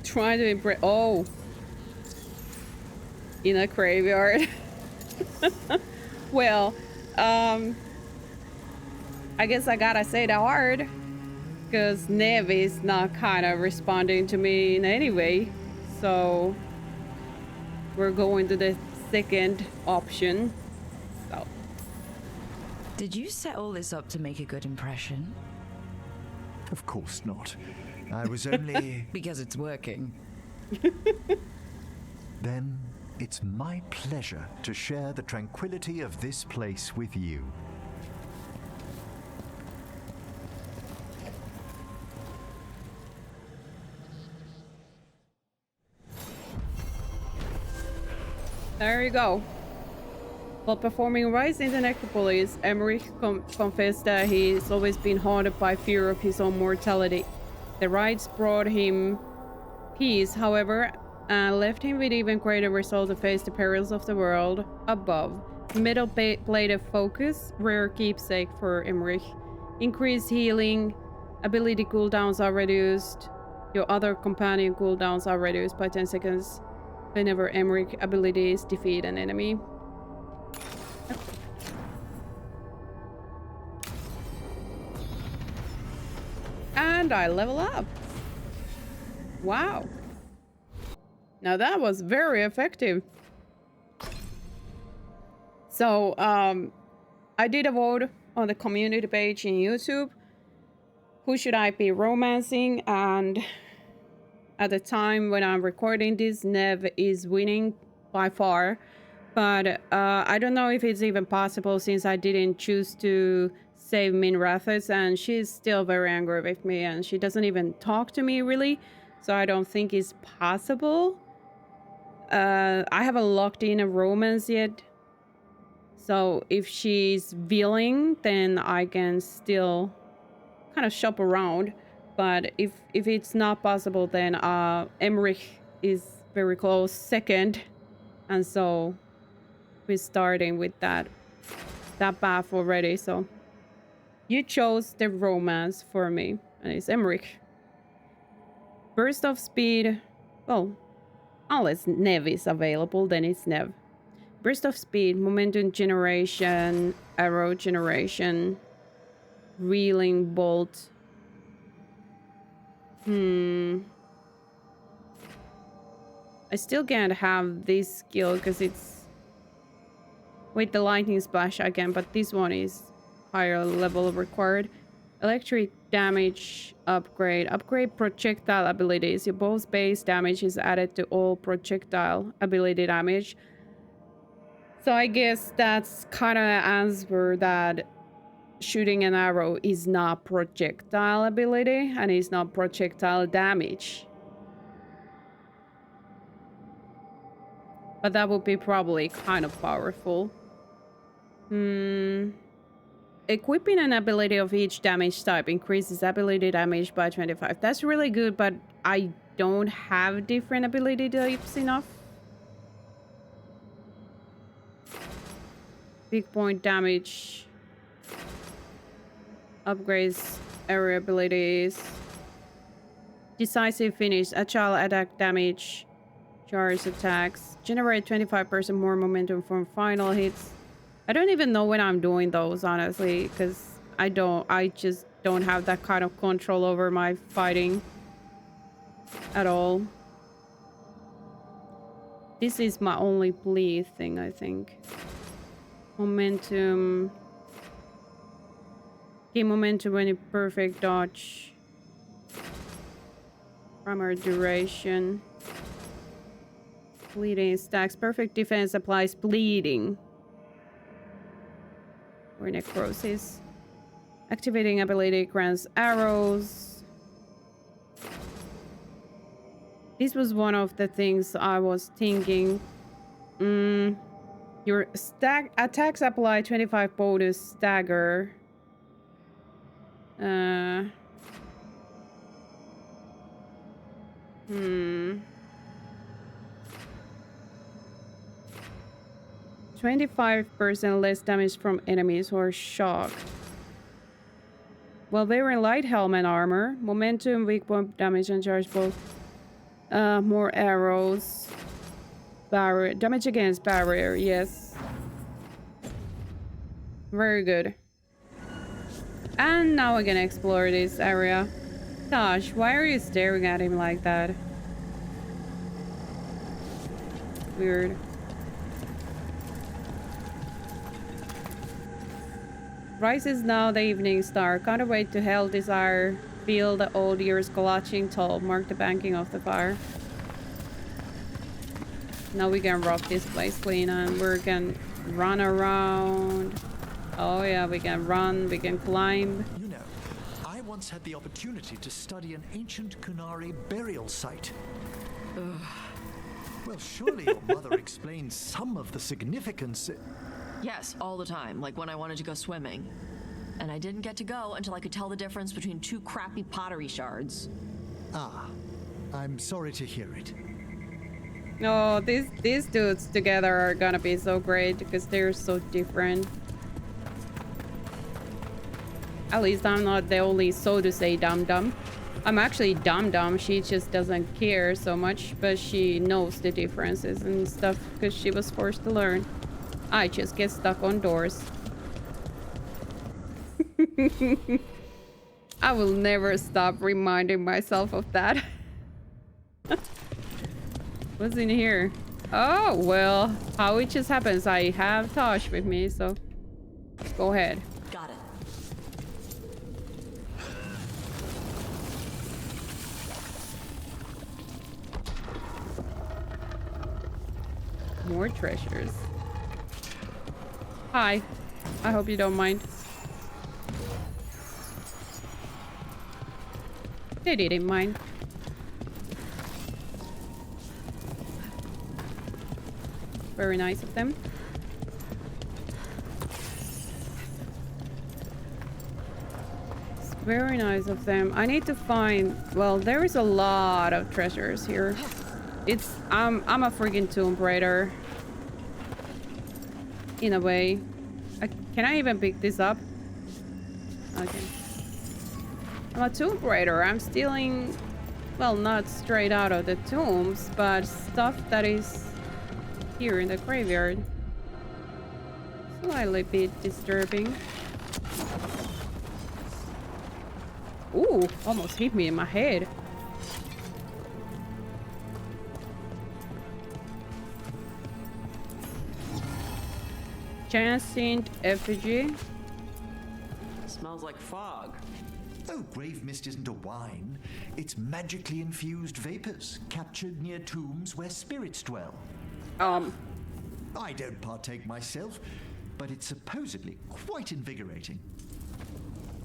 Trying to impress. Oh. In a graveyard. Well, I guess I gotta say that hard. Because Nev is not kind of responding to me in any way. So we're going to the second option. So. Did you set all this up to make a good impression? Of course not. I was only... Because it's working. Then it's my pleasure to share the tranquility of this place with you. There you go. While performing rites in the Necropolis, Emmrich confessed that he's always been haunted by fear of his own mortality. The rites brought him peace, however, and left him with even greater resolve to face the perils of the world above. Metal-plated focus, rare keepsake for Emmrich. Increased healing, ability cooldowns are reduced. Your other companion cooldowns are reduced by 10 seconds. Whenever Emmrich abilities defeat an enemy. And I level up. Wow. Now that was very effective. So, I did a vote on the community page in YouTube. Who should I be romancing? And at the time when I'm recording this, Nev is winning by far. But I don't know if it's even possible since I didn't choose to save Minrathis, and she's still very angry with me and she doesn't even talk to me really. So I don't think it's possible. I haven't locked in a romance yet. So if she's willing, then I can still kind of shop around. But if it's not possible, then Emmrich is very close second. And so we're starting with that path already. So you chose the romance for me, and it's Emmrich. Burst of speed. Well, unless Nev is available, then it's Nev. Burst of speed, momentum generation, arrow generation, reeling bolt. I still can't have this skill because it's with the lightning splash again, but this one is higher level required. Electric damage upgrade. Upgrade projectile abilities. Your bow's base damage is added to all projectile ability damage. So I guess that's kind of an answer that shooting an arrow is not projectile ability and is not projectile damage. But that would be probably kind of powerful. Equipping an ability of each damage type increases ability damage by 25. That's really good, but I don't have different ability types enough. Big point damage. Upgrades area abilities. Decisive finish. Agile attack damage. Charge attacks. Generate 25% more momentum from final hits. I don't even know when I'm doing those, honestly, because I just don't have that kind of control over my fighting at all. This is my only bleed thing, I think. Momentum. Gain momentum when you perfect dodge. Primary duration. Bleeding stacks. Perfect defense applies bleeding. Or necrosis. Activating ability grants arrows. This was one of the things I was thinking. Your attacks apply 25 bonus stagger. 25% less damage from enemies who are shocked. While wearing light helmet armor, momentum, weak point damage, and charge both. More arrows. Barrier damage against barrier, yes. Very good. And now we're gonna explore this area. Tosh, why are you staring at him like that? Weird. Rises now the evening star. Can't wait to hell desire. Feel the old years clutching tall. Mark the banking of the fire. Now we can rock this place clean and we can run around. Oh yeah, we can run, we can climb. You know, I once had the opportunity to study an ancient Kunari burial site. Well, surely your mother explained some of the significance. Yes, all the time, like when I wanted to go swimming. And I didn't get to go until I could tell the difference between two crappy pottery shards. Ah, I'm sorry to hear it. No, these dudes together are gonna be so great because they're so different. At least I'm not the only, so to say, dum-dum. I'm actually dum-dum. She just doesn't care so much, but she knows the differences and stuff because she was forced to learn. I just get stuck on doors. I will never stop reminding myself of that. What's in here? Oh, well, how it just happens. I have Tosh with me, so go ahead. Got it. More treasures. Hi. I hope you don't mind. They didn't mind. Very nice of them. It's very nice of them. I need to find... Well, there is a lot of treasures here. It's... I'm a freaking tomb raider. In a way. Can I even pick this up? Okay. I'm a tomb raider. I'm stealing... Well, not straight out of the tombs, but stuff that is here in the graveyard. Slightly bit disturbing. Ooh, almost hit me in my head. Transient effigy. Smells like fog. Oh, grave mist isn't a wine. It's magically infused vapors captured near tombs where spirits dwell. I don't partake myself, but it's supposedly quite invigorating.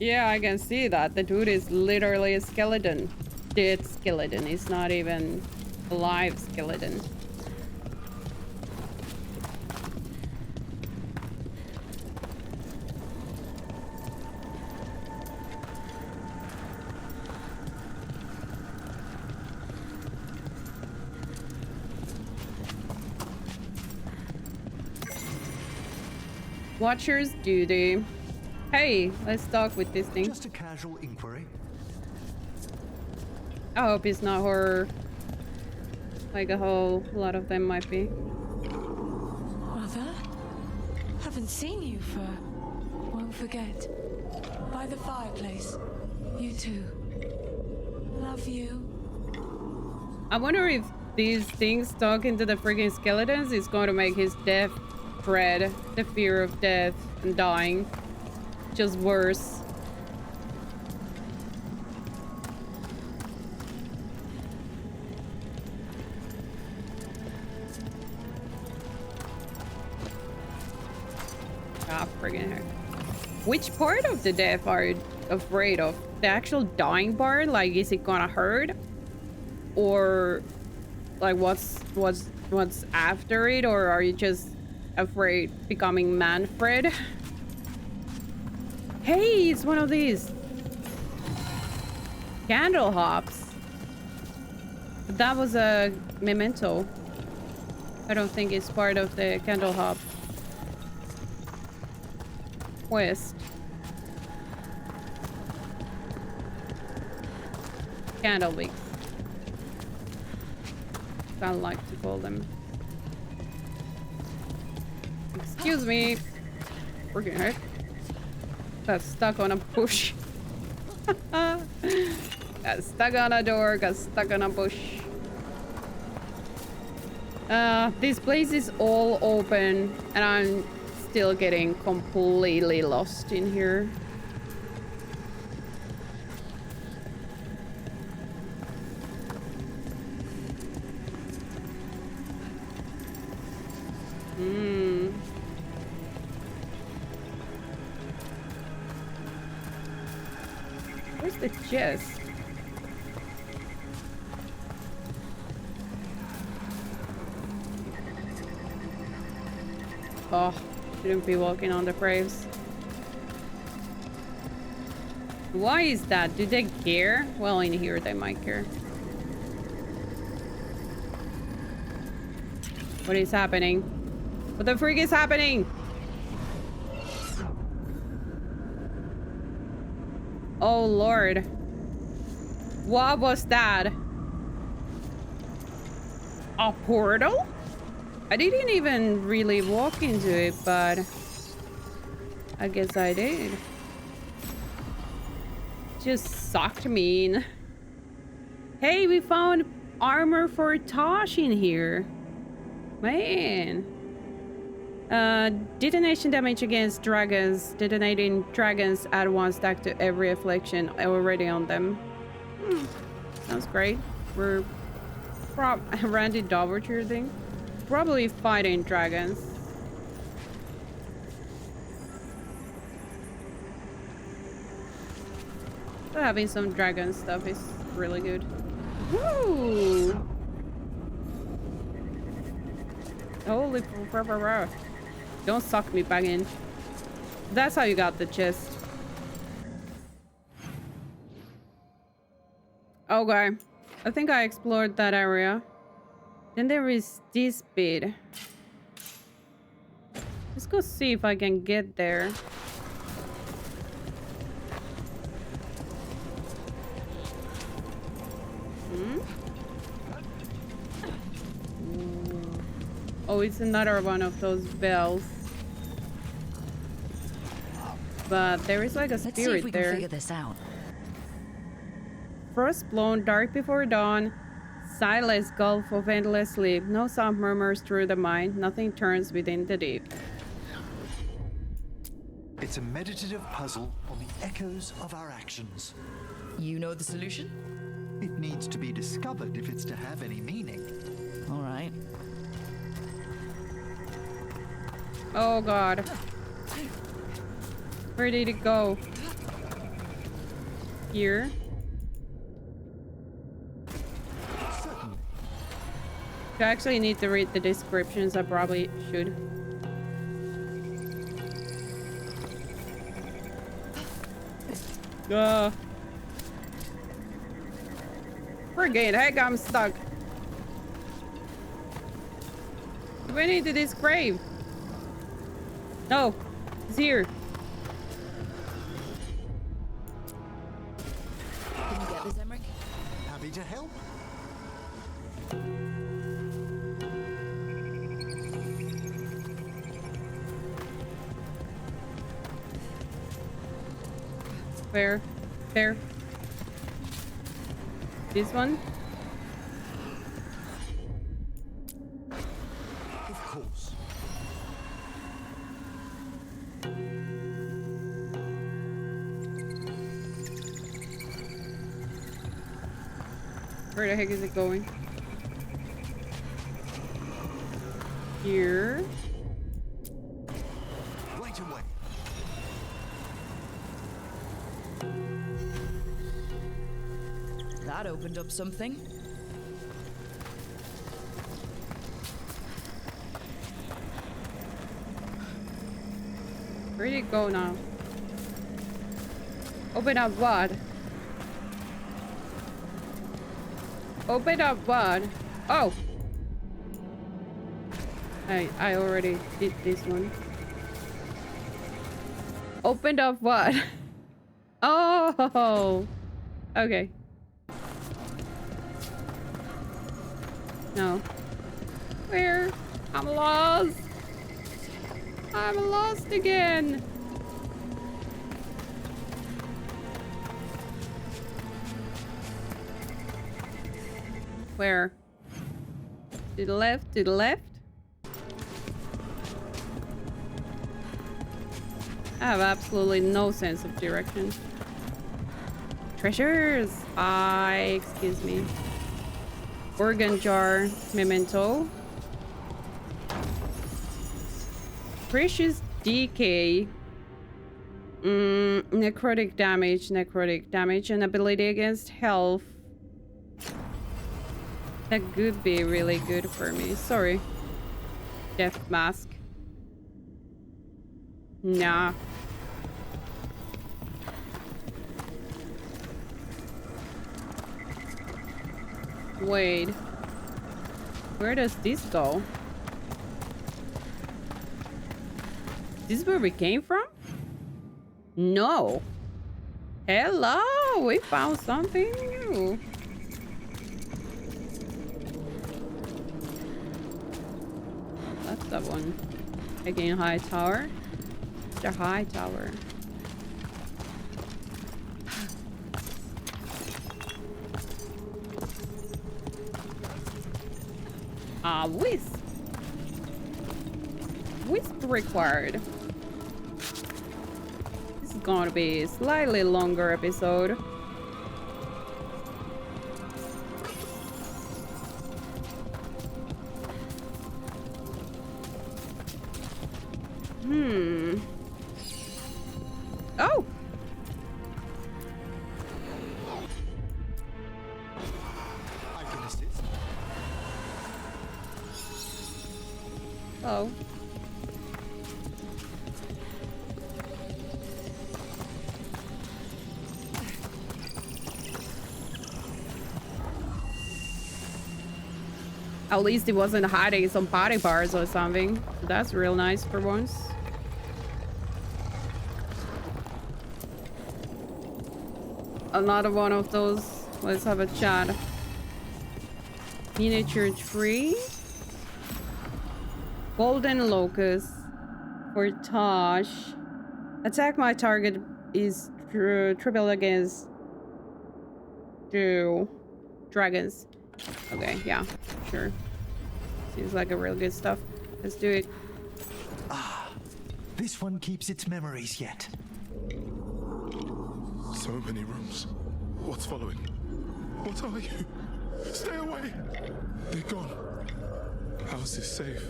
Yeah, I can see that. The dude is literally a skeleton. Dead skeleton. He's not even a live skeleton. Watcher's duty. Hey, let's talk with this thing. Just a casual inquiry. I hope it's not horror. Like a whole lot of them might be. Mother? Haven't seen you for... Won't forget. By the fireplace. You too. Love you. I wonder if these things talking to the freaking skeletons is going to make his death dread, the fear of death and dying, just worse. Ah, friggin' heck. Which part of the death are you afraid of? The actual dying part? Like, is it gonna hurt? Or like what's after it, or are you just afraid becoming Manfred? Hey, it's one of these candle hops. That was a memento. I don't think it's part of the candle hop quest. Candle wicks. I like to call them. Excuse me. Freaking heck. Got stuck on a bush. Got stuck on a door, got stuck on a bush. This place is all open and I'm still getting completely lost in here. Where's the chest? Oh, shouldn't be walking on the graves. Why is that? Do they care? Well, in here they might care. What is happening? What the freak is happening? Oh Lord. What was that? A portal? I didn't even really walk into it, but I guess I did. Just sucked me in. Hey, we found armor for Tosh in here. Man. Detonation damage against dragons. Detonating dragons add 1 stack to every affliction already on them. Sounds great. We're Randy Doverture thing. Probably fighting dragons. So having some dragon stuff is really good. Woo! Holy don't suck me back in. That's how you got the chest. Okay. I think I explored that area. Then there is this bit. Let's go see if I can get there. Oh, it's another one of those bells. But there is like a spirit there. Let's see if we can figure this out. Frost blown, dark before dawn, sightless gulf of endless sleep. No sound murmurs through the mind, nothing turns within the deep. It's a meditative puzzle on the echoes of our actions. You know the solution? It needs to be discovered if it's to have any meaning. All right. Oh God. Where did it go? Here? I actually need to read the descriptions. I probably should. Friggin' heck, I'm stuck. Do I need to this grave? No, it's here. Can you get this, Emmrich? Happy to help. Where? There. This one? Of course. Where the heck is it going? Here. Right away. That opened up something. Go now. Open up what? Open up what? Oh! I already did this one. Opened up what? Oh! Okay. No. Where? I'm lost! I'm lost again! Where? To the left, to the left? I have absolutely no sense of direction. Treasures! Excuse me. Organ jar, memento. Precious decay. Necrotic damage, and ability against health. That could be really good for me. Sorry. Death mask. Nah. Wait. Where does this go? This is where we came from? No. Hello! We found something new. That's that one. Again, high tower. The high tower. Wisp. Wisp required. This is gonna be a slightly longer episode. Oh! Oh. At least it wasn't hiding some body parts or something. That's real nice for once. Another one of those. Let's have a chat. Miniature tree. Golden locust. For Tosh. Attack my target is triple against 2 dragons. Okay, yeah, sure. Seems like a real good stuff. Let's do it. Ah, this one keeps its memories yet. So many rooms. What's following? What are you? Stay away! They're gone. House is safe.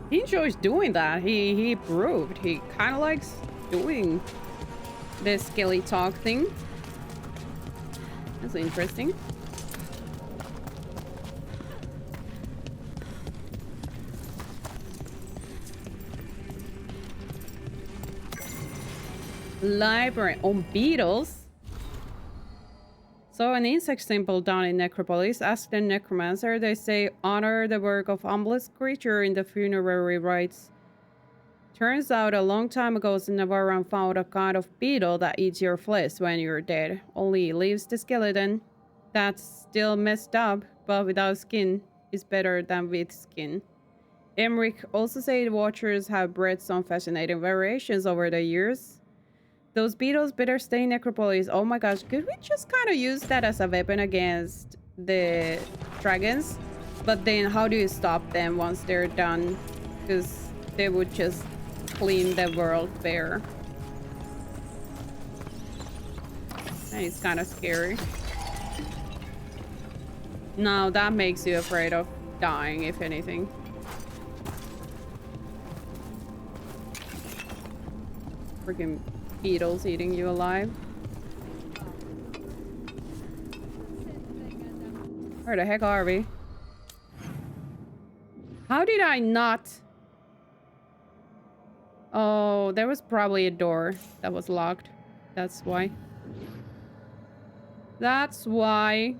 He enjoys doing that. He proved. He kind of likes doing this skelly talk thing. That's interesting. Library on beetles. So an insect symbol down in Necropolis. Ask the necromancer. They say honor the work of humblest creature in the funerary rites. Turns out a long time ago, the Navarran found a kind of beetle that eats your flesh when you're dead. Only leaves the skeleton. That's still messed up, but without skin is better than with skin. Emmrich also said watchers have bred some fascinating variations over the years. Those beetles better stay in Necropolis. Oh my gosh, could we just kind of use that as a weapon against the dragons? But then how do you stop them once they're done? Because they would just clean the world bare. And it's kind of scary. No, that makes you afraid of dying, if anything. Freaking beetles eating you alive. Where the heck are we? How did I not? Oh, there was probably a door that was locked. That's why. That's why.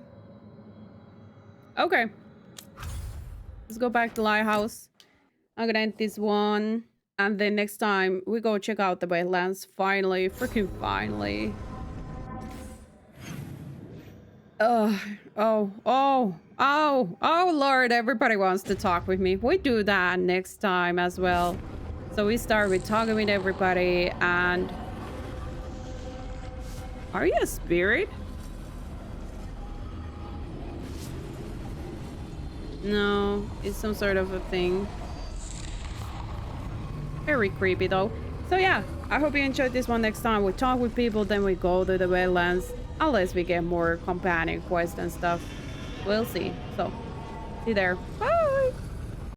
Okay. Let's go back to Lighthouse. I'm gonna end this one. And then next time, we go check out the Wetlands. Finally. Freaking finally. Oh, Lord, everybody wants to talk with me. We do that next time as well. So we start with talking with everybody and... Are you a spirit? No, it's some sort of a thing. Very creepy though. So yeah, I hope you enjoyed this one. Next time we talk with people, then we go to the Wetlands. Unless we get more companion quests and stuff. We'll see. So, see you there. Bye!